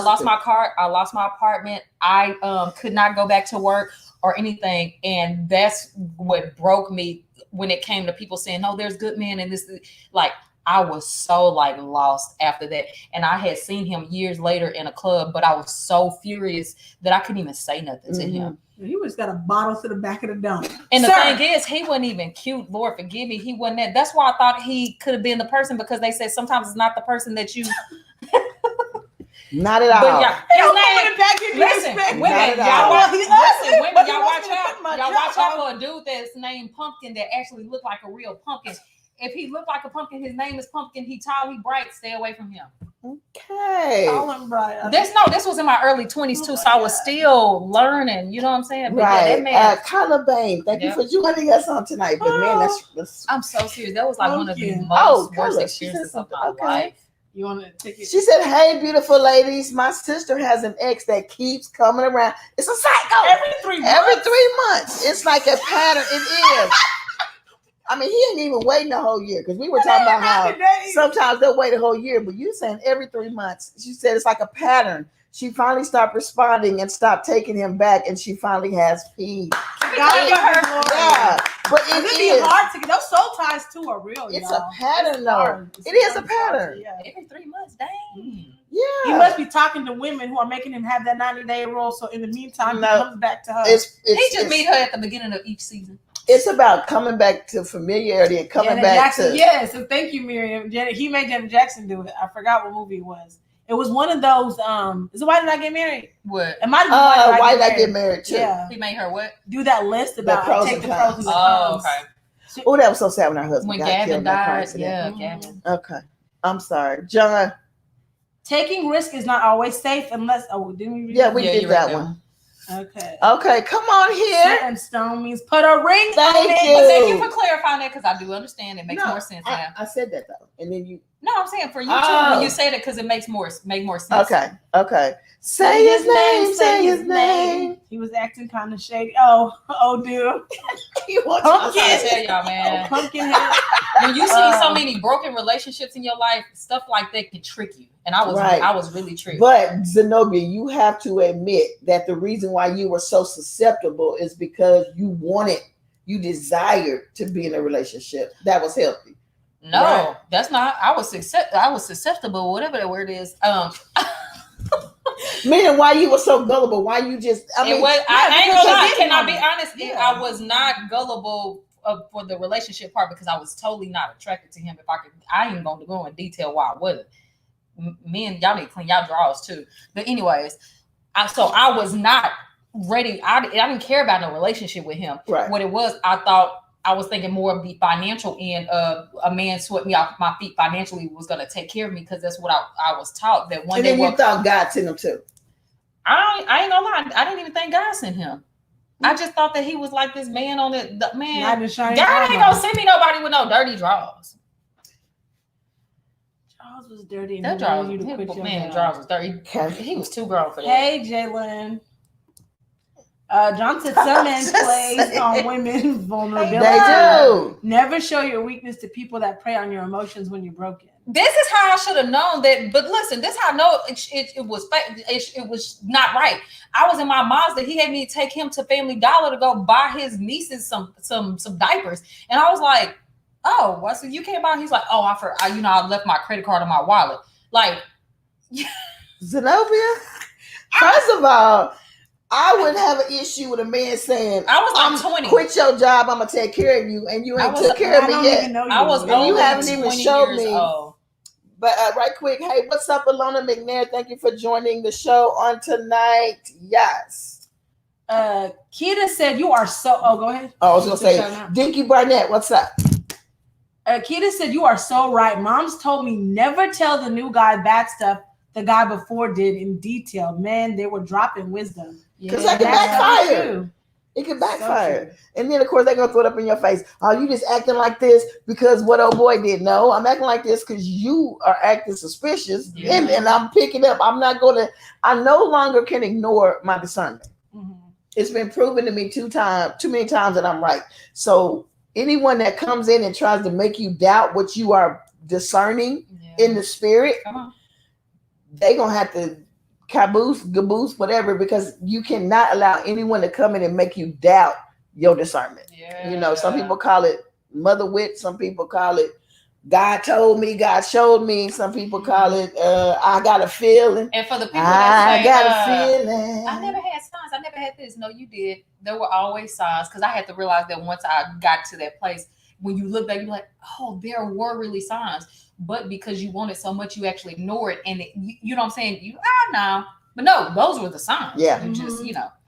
lost my car. I lost my apartment. I could not go back to work or anything. And that's what broke me when it came to people saying, no, there's good men and this. I was so lost after that. And I had seen him years later in a club, but I was so furious that I couldn't even say nothing to him. He just got a bottle to the back of the dome. And the thing is, he wasn't even cute. Lord forgive me. He wasn't that. That's why I thought he could have been the person because they said sometimes it's not the person that you. Not at all. But women, y'all watch out for a dude that's named Pumpkin that actually looked like a real pumpkin. If he looked like a pumpkin, his name is Pumpkin. He tall, he bright. Stay away from him. Okay. Call him bright. This was in my early 20s too, so I was still learning. You know what I'm saying? But right. Kyla Bain, thank you for joining us on tonight. But man, that's I'm so serious. That was one of the most worst experiences of my life. You want to take it? She said, "Hey, beautiful ladies, my sister has an ex that keeps coming around. It's a cycle. Every 3 months. Every 3 months. It's like a pattern. It is." I mean, he ain't even waiting a whole year because we were talking about how sometimes they'll wait a whole year, but you saying every 3 months. She said it's like a pattern. She finally stopped responding and stopped taking him back, and she finally has peace. Yeah, but it is hard to get those soul ties too are real. It's a pattern, though. It is a pattern. Every 3 months, dang. Yeah, he must be talking to women who are making him have that 90-day rule. So in the meantime, he comes back to her. He just meet her at the beginning of each season. It's about coming back to familiarity and coming back to. Yes, so thank you, Miriam. He made Janet Jackson do it. I forgot what movie it was. It was one of those. Is it Why Did I Get Married? What? It might have been Why Did I Get Married too? Yeah. He made her what? Do that list about the pros take and the cons. pros and the cons. Oh, okay. Oh, that was so sad when her husband when got Gavin killed. Died. Yeah, Gavin. Okay, I'm sorry, John. Taking risk is not always safe unless. Oh, didn't we? Yeah, we did that one. Okay. Okay, come on here. Set and stone means put a ring Thank on it. you. But thank you for clarifying that because I do understand. It makes more sense now. I said that though, and then you. No, I'm saying for you too when you said it because it makes more sense. Okay. Say his name. Say his name. He was acting kind of shady. Oh, dude. You want Pumpkin. I tell y'all, man. Pumpkin head. When you see so many broken relationships in your life, stuff like that can trick you. And I was really tricked. But Zenobia, you have to admit that the reason why you were so susceptible is because you desired to be in a relationship that was healthy. No, that's not. I was susceptible, whatever that word is. Meaning why you were so gullible? Why you just? I ain't gonna lie. Can I be honest? Yeah. I was not gullible for the relationship part because I was totally not attracted to him. I ain't gonna go in detail why I wasn't. Men, y'all need to clean y'all drawers too. But anyways, I was not ready. I didn't care about no relationship with him. Right. What it was, I was thinking more of the financial end of a man swept me off my feet financially was going to take care of me because that's what I was taught that one day. And then you thought God sent him too. I ain't gonna lie. I didn't even think God sent him. I just thought that he was like this man on the man. God ain't gonna send me nobody with no dirty drawers. Drawers was dirty. That drawers was dirty. He was too grown for that. Hey, Jalen. John said some men plays on women's vulnerability. They do. Never show your weakness to people that prey on your emotions when you're broken. This is how I should have known that. But listen, this is how I know it was fake. It was not right. I was in my Mazda. He had me take him to Family Dollar to go buy his nieces some diapers, and I was like, "Oh, well, so you can't buy?" He's like, "Oh, I left my credit card in my wallet." Like, Zenobia. First of all, I would have an issue with a man saying, I was like 20. Quit your job, I'm going to take care of you. And you ain't took care of me yet. I was and you haven't even showed me. Old. But right quick, hey, what's up, Alona McNair? Thank you for joining the show on tonight. Yes. Kita said you are so. Oh, go ahead. Oh, I was gonna say, Dinky Barnett, what's up? Kita said you are so right. Mom's told me never tell the new guy bad stuff the guy before did in detail. Man, they were dropping wisdom. Because that can backfire. It can backfire. So and then, of course, they're going to throw it up in your face. Oh, you just acting like this because what old boy did. No, I'm acting like this because you are acting suspicious. Yeah. And I'm picking up. I'm not going to, I no longer can ignore my discernment. Mm-hmm. It's been proven to me too many times that I'm right. So anyone that comes in and tries to make you doubt what you are discerning in the spirit, they're going to have to caboose, whatever, because you cannot allow anyone to come in and make you doubt your discernment. Yeah. You know, some people call it mother wit. Some people call it God told me, God showed me. Some people call it I got a feeling. And for the people that say, I got a feeling. I never had signs. I never had this. No, you did. There were always signs, because I had to realize that once I got to that place, when you look back, you're like, oh, there were really signs. But because you want it so much, you actually ignore it. And you know what I'm saying? No. But no, those were the signs. Yeah. You just,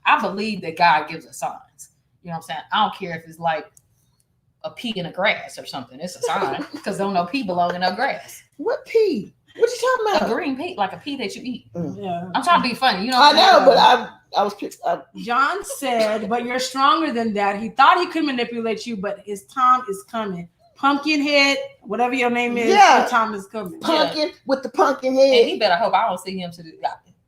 I believe that God gives us signs. You know what I'm saying? I don't care if it's like a pea in the grass or something. It's a sign, because don't no pea belong in no grass. What pea? What you talking about? A green pea, like a pea that you eat. Yeah. I'm trying to be funny. You know I know, but I was pissed. John said, but you're stronger than that. He thought he could manipulate you, but his time is coming. Pumpkin head, whatever your name is, your time is coming. Pumpkin with the pumpkin head. And he better hope I don't see him to the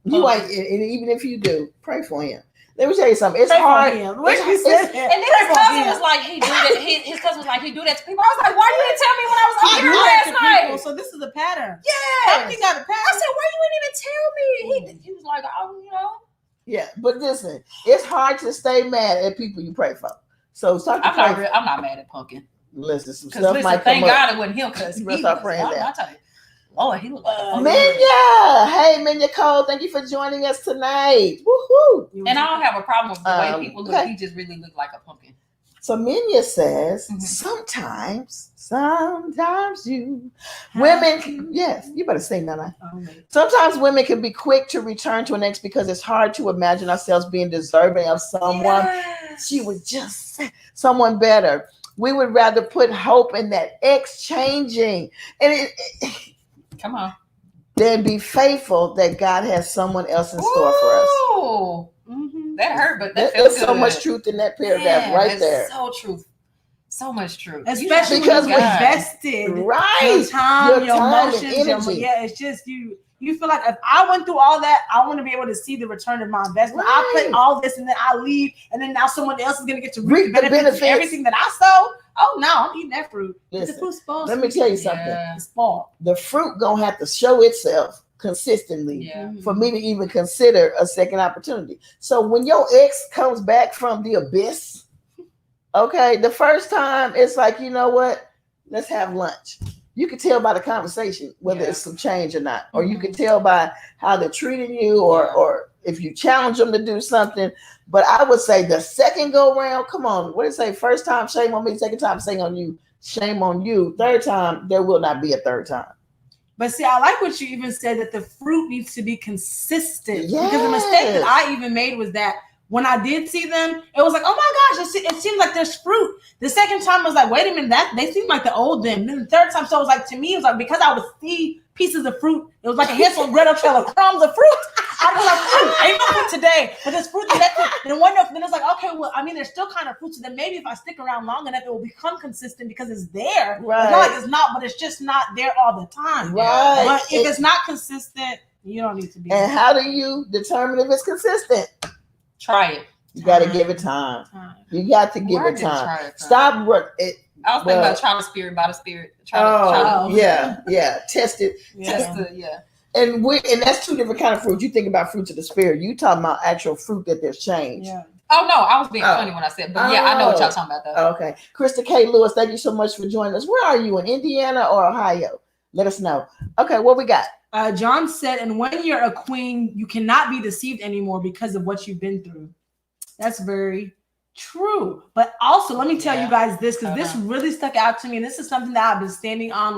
You like, and even if you do, pray for him. Let me tell you something. It's hard. And then his cousin was like, he do that. His cousin was like, he do that to people. I was like, why you didn't tell me when I was on here last night? People, so this is a pattern. Yeah, he got a pattern. I said, why you didn't even tell me? He was like, oh, Yeah, but listen, it's hard to stay mad at people you pray for. So start to I'm not mad at Pumpkin. Listen, some stuff might come thank up. God it wasn't him, because he start praying that. Lord, he looked like Minya. Hey, Minya Cole, thank you for joining us tonight. Woohoo! And I don't have a problem with the way people look. He just really looked like a pumpkin. So Minya says, sometimes women, yes, you better sing that. Sometimes women can be quick to return to an ex because it's hard to imagine ourselves being deserving of someone. Yes. She was just someone better. We would rather put hope in that ex changing come on, than be faithful that God has someone else in store for us. Mm-hmm. That hurt, but that there's so much truth in that paragraph there. So true. So much truth. Especially because we're invested. Right. Your time, your emotions, it's just you feel like if I went through all that, I want to be able to see the return of my investment. Right. I put all this and then I leave, and then now someone else is going to get to reap the benefits of everything that I sow. Oh no, I'm eating that fruit. Listen, the fruit's spoiled. Let me tell you something. Yeah. It's spoiled. The fruit gonna have to show itself consistently for me to even consider a second opportunity. So when your ex comes back from the abyss, okay, the first time it's like, you know what? Let's have lunch. You can tell by the conversation whether it's some change or not, or you can tell by how they're treating you, or if you challenge them to do something. But I would say the second go round, come on, what did it say? First time, shame on me. Second time, shame on you. Third time, there will not be a third time. But see, I like what you even said, that the fruit needs to be consistent. Yes. Because the mistake that I even made was that when I did see them, it was like, oh my gosh, it seems like there's fruit. The second time I was like, wait a minute, that they seem like the old them. And then the third time, so it was like, to me, it was like, because I would see pieces of fruit, it was like a Hansel and Gretel trail of crumbs of fruit. I was like, fruit, ain't no fruit today, but there's fruit. Then it's like, okay, well, I mean, there's still kind of fruit. So then maybe if I stick around long enough, it will become consistent because it's there. Right. It's not like it's not, but it's just not there all the time. Right. But if it's not consistent, you don't need to be. And how do you determine if it's consistent? Try it. You got to give it time. You got to give it time. Stop work. I was thinking about trying the spirit by the spirit. Test it. Test it. Yeah. And that's two different kind of fruit. You think about fruits of the spirit. You talking about actual fruit that there's change. Yeah. Oh no, I was being funny when I said, but I know what y'all talking about though. Okay. Krista K. Lewis, thank you so much for joining us. Where are you, in Indiana or Ohio? Let us know. Okay, what we got? John said, and when you're a queen, you cannot be deceived anymore because of what you've been through. That's very true. But also, let me tell you guys this, because this really stuck out to me. And this is something that I've been standing on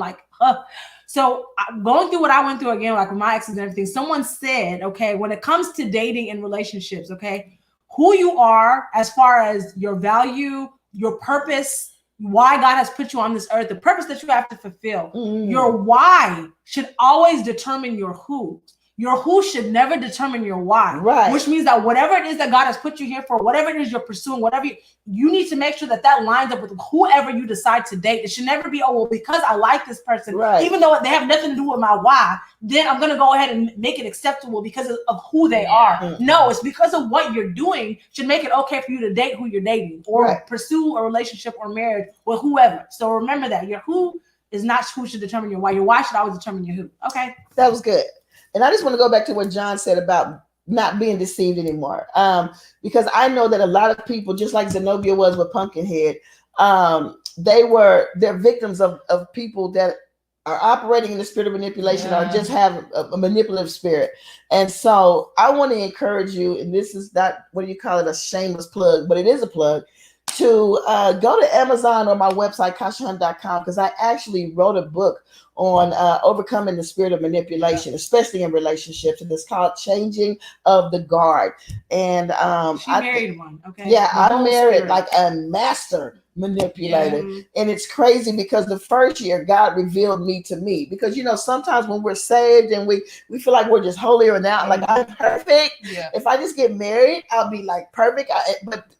So going through what I went through again, like with my exes and everything, someone said, okay, when it comes to dating and relationships, okay, who you are as far as your value, your purpose, why God has put you on this earth, the purpose that you have to fulfill, your why should always determine your who. Your who should never determine your why. Right. Which means that whatever it is that God has put you here for, whatever it is you're pursuing, whatever you need to make sure that that lines up with whoever you decide to date. It should never be, oh, well, because I like this person, even though they have nothing to do with my why, then I'm going to go ahead and make it acceptable because of who they are. No, it's because of what you're doing should make it okay for you to date who you're dating or pursue a relationship or marriage with whoever. So remember that your who is not who should determine your why. Your why should always determine your who. Okay. That was good. And I just want to go back to what John said about not being deceived anymore. Because I know that a lot of people, just like Zenobia was with Pumpkinhead, they're victims of people that are operating in the spirit of manipulation or just have a manipulative spirit. And so I want to encourage you, and this is not, what do you call it, a shameless plug, but it is a plug, to go to Amazon or my website, kashahunt.com, because I actually wrote a book on overcoming the spirit of manipulation, especially in relationships, and it's called Changing of the Guard. And she married one. Okay. Yeah, I married like a master manipulator. And it's crazy because the first year God revealed me to me, because sometimes when we're saved and we feel like we're just holier than thou, like I'm perfect. If I just get married, I'll be like perfect.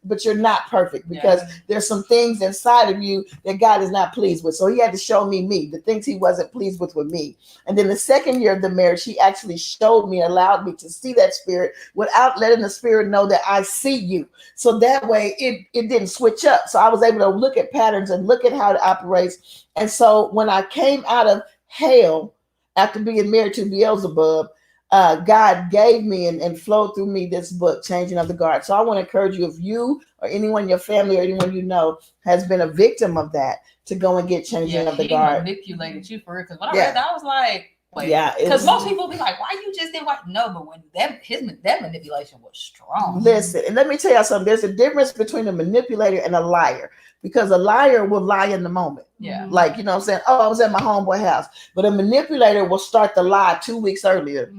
But you're not perfect, because there's some things inside of you that God is not pleased with. So he had to show me the things he wasn't pleased with me. And then the second year of the marriage, he actually showed me, allowed me to see that spirit without letting the spirit know that I see you. So that way it didn't switch up. So I was able to look at patterns and look at how it operates. And so when I came out of hell after being married to Beelzebub, God gave me and flowed through me this book, Changing of the Guard. So I want to encourage you, if you or anyone in your family or anyone you know has been a victim of that, to go and get Changing of the Guard. Manipulated you for it. Because when I read that, I was like, wait. Because most people be like, why you just didn't like? No, but when that manipulation was strong. Listen, and let me tell you something. There's a difference between a manipulator and a liar. Because a liar will lie in the moment. Like, I'm saying, oh, I was at my homeboy house. But a manipulator will start the lie 2 weeks earlier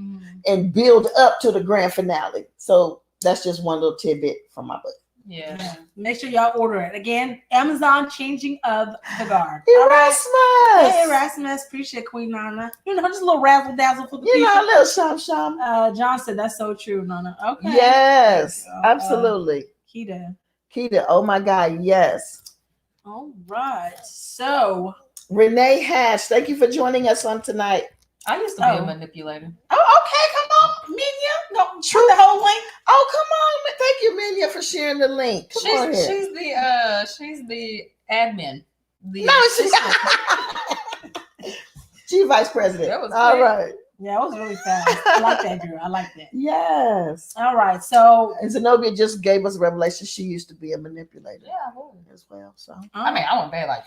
and build up to the grand finale. So that's just one little tidbit from my book. Yeah. Make sure y'all order it. Again, Amazon, Changing of the Guard. Erasmus. Right. Hey, Erasmus. Appreciate Queen Nana. Just a little razzle dazzle for the people. A little sham. John said that's so true, Nana. Okay. Yes, absolutely. Keita, oh my God, yes. All right. So Renee Hatch, thank you for joining us on tonight. I used to be a manipulator. Oh, okay. Come on, Minya. No, put the whole link. Oh, come on. Thank you, Minya, for sharing the link. She's the admin. She's vice president. That was all right. Yeah, it was really fast. I like that, girl. I like that. Yes. All right. So, and Zenobia just gave us a revelation. She used to be a manipulator. Yeah, I was as well. So I mean, I won't say like.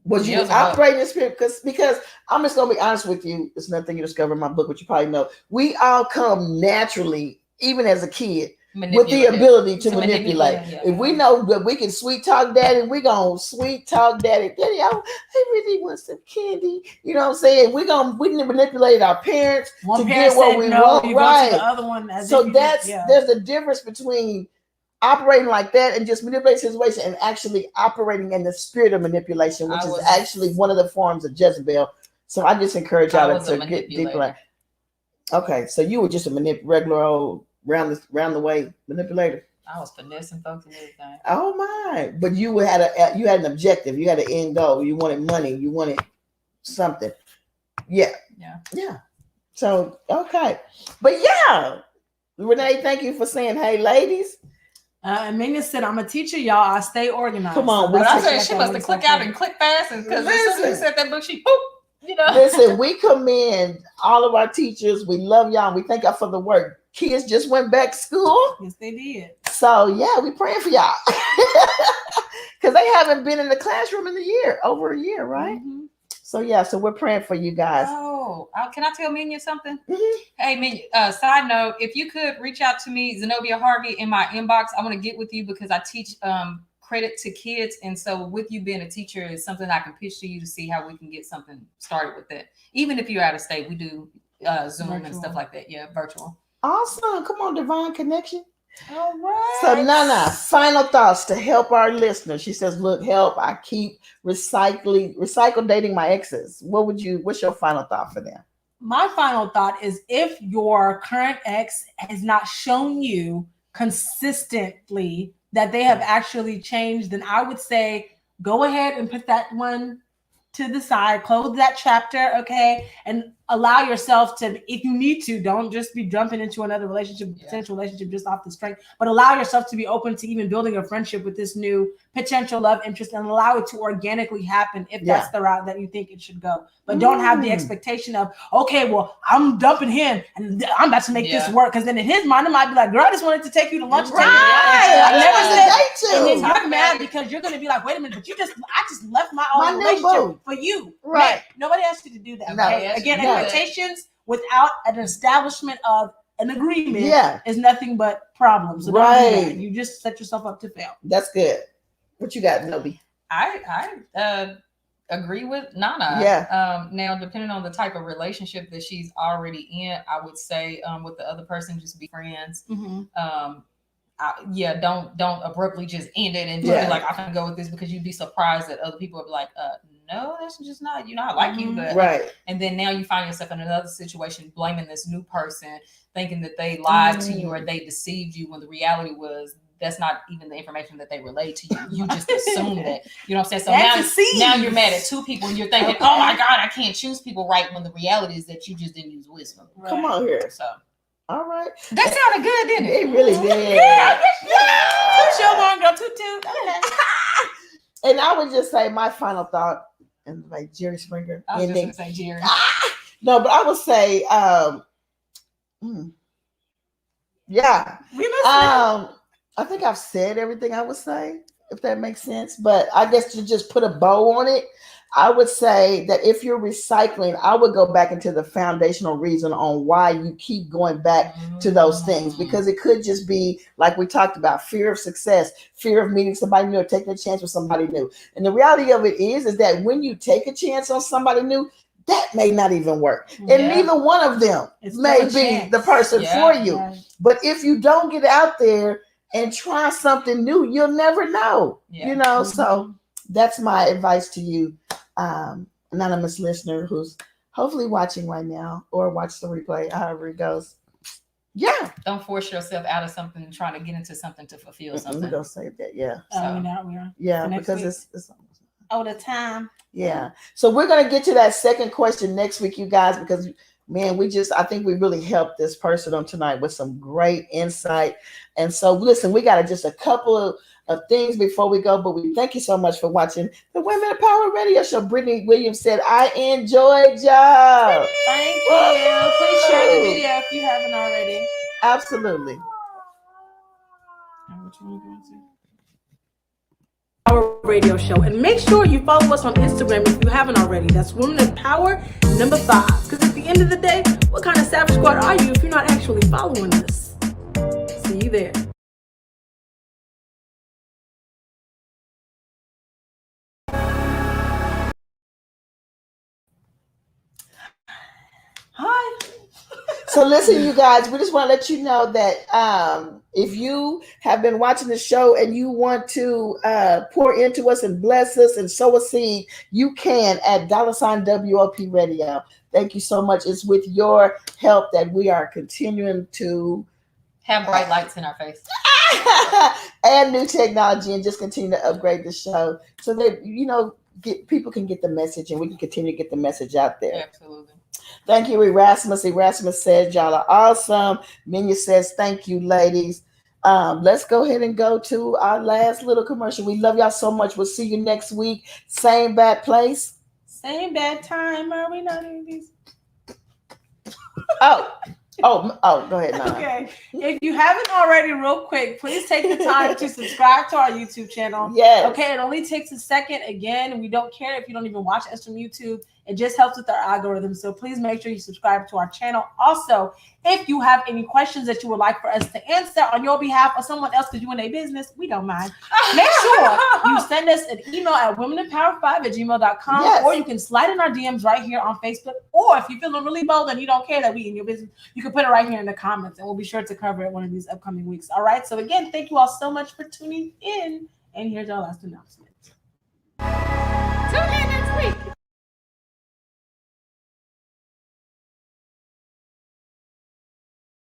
Was you operating in spirit? Because I'm just gonna be honest with you. It's nothing you discover in my book, but you probably know. We all come naturally, even as a kid, with the ability to manipulate. If we know that we can sweet talk daddy, we gonna sweet talk daddy. Daddy, I really want some candy. You know what I'm saying? We can manipulate our parents to get what we want. Right. The other one. So there's a difference between operating like that and just manipulating situation and actually operating in the spirit of manipulation, which is actually one of the forms of Jezebel. So I just encourage y'all to get deeper. Okay, so you were just a regular old round the way manipulator. I was finessing folks and everything. Oh my! But you had an objective. You had an end goal. You wanted money. You wanted something. Yeah. So okay, but Renee, thank you for saying, "Hey, ladies." Amelia said, "I'm a teacher, y'all. I stay organized." Come on, but I said she must have clicked out and click fast, because as soon as you said that book, she boop. Listen, we commend all of our teachers. We love y'all. We thank y'all for the work. Kids just went back to school. Yes, they did. So we praying for y'all because they haven't been in the classroom in over a year, right? Mm-hmm. So we're praying for you guys. Oh, can I tell Minya something? Mm-hmm. Hey, Minya, side note, if you could reach out to me, Zenobia Harvey, in my inbox, I want to get with you because I teach credit to kids. And so with you being a teacher is something I can pitch to you to see how we can get something started with that. Even if you're out of state, we do Zoom virtual and stuff like that. Yeah, virtual. Awesome. Come on, Divine Connection. All right. So Nana, final thoughts to help our listeners. She says, look, help. I keep recycle dating my exes. What's your final thought for them? My final thought is, if your current ex has not shown you consistently that they have actually changed, then I would say go ahead and put that one to the side, close that chapter, okay, and allow yourself to, if you need to, don't just be jumping into another relationship, potential relationship just off the strength, but allow yourself to be open to even building a friendship with this new potential love interest, and allow it to organically happen if that's the route that you think it should go. But don't have the expectation of, okay, well, I'm dumping him and I'm about to make this work, because then in his mind it might be like, girl, I just wanted to take you to lunch. Right. I never said, and then Talk you're mad because you're going to be like, wait a minute, but I just left my own relationship for you. Right. Man, nobody asked you to do that. No, okay? Again, expectations without an establishment of an agreement is nothing but problems. So don't do that. You just set yourself up to fail. That's good. What you got, Nobi? I agree with Nana. Yeah. Now, depending on the type of relationship that she's already in, I would say with the other person, just be friends. Don't abruptly just end it and just be like, I'm gonna go with this, because you'd be surprised that other people are like, no, that's just not, I like you, but and then now you find yourself in another situation blaming this new person, thinking that they lied to you or they deceived you, when the reality was that's not even the information that they relayed to you. You just assumed that. You know what I'm saying? So now you're mad at two people and you're thinking, oh my God, I can't choose people right, when the reality is that you just didn't use wisdom. Come on here. So all right. That sounded good, didn't it? It really did. Okay. And I would just say my final thought, and like Jerry Springer. I was just going to say Jerry. No, but I would say, I think I've said everything I would say, if that makes sense. But I guess to just put a bow on it, I would say that if you're recycling, I would go back into the foundational reason on why you keep going back to those things, because it could just be like we talked about, fear of success, fear of meeting somebody new, or taking a chance with somebody new. And the reality of it is that when you take a chance on somebody new, that may not even work. And neither one of them may be the person for you. Yeah. But if you don't get out there and try something new, you'll never know, So that's my advice to you, anonymous listener who's hopefully watching right now or watch the replay, however it goes. Yeah. Don't force yourself out of something and trying to get into something to fulfill something. We don't say that. Yeah. Because it's all the time. Yeah. So we're going to get to that second question next week, you guys, because man, I think we really helped this person on tonight with some great insight. And so listen, we got just a couple of things before we go, but we thank you so much for watching the Women of Power Radio Show. Brittany Williams said, I enjoyed y'all. Thank you. Please share the video if you haven't already. Absolutely. Power Radio Show, and make sure you follow us on Instagram if you haven't already. That's Women of Power 5. Because at the end of the day, what kind of savage squad are you if you're not actually following us? See you there. Hi. So listen, you guys, we just want to let you know that if you have been watching the show and you want to pour into us and bless us and sow a seed, you can at $WOP Radio. Thank you so much. It's with your help that we are continuing to have bright lights in our face. Add new technology and just continue to upgrade the show so that, people can get the message and we can continue to get the message out there. Absolutely. Thank you, Erasmus. Erasmus says, y'all are awesome. Minya says, thank you, ladies. Let's go ahead and go to our last little commercial. We love y'all so much. We'll see you next week. Same bad place. Same bad time. Are we not doing these? Oh, go ahead, Nana. Okay. If you haven't already, real quick, please take the time to subscribe to our YouTube channel. Yes. Okay, it only takes a second. Again, we don't care if you don't even watch us from YouTube. It just helps with our algorithm. So please make sure you subscribe to our channel. Also, if you have any questions that you would like for us to answer on your behalf or someone else because you in a business, we don't mind. Make sure you send us an email at womenempower5@gmail.com, Yes. or you can slide in our DMs right here on Facebook. Or if you're feeling really bold and you don't care that we in your business, you can put it right here in the comments, and we'll be sure to cover it one of these upcoming weeks. All right. So again, thank you all so much for tuning in. And here's our last announcement.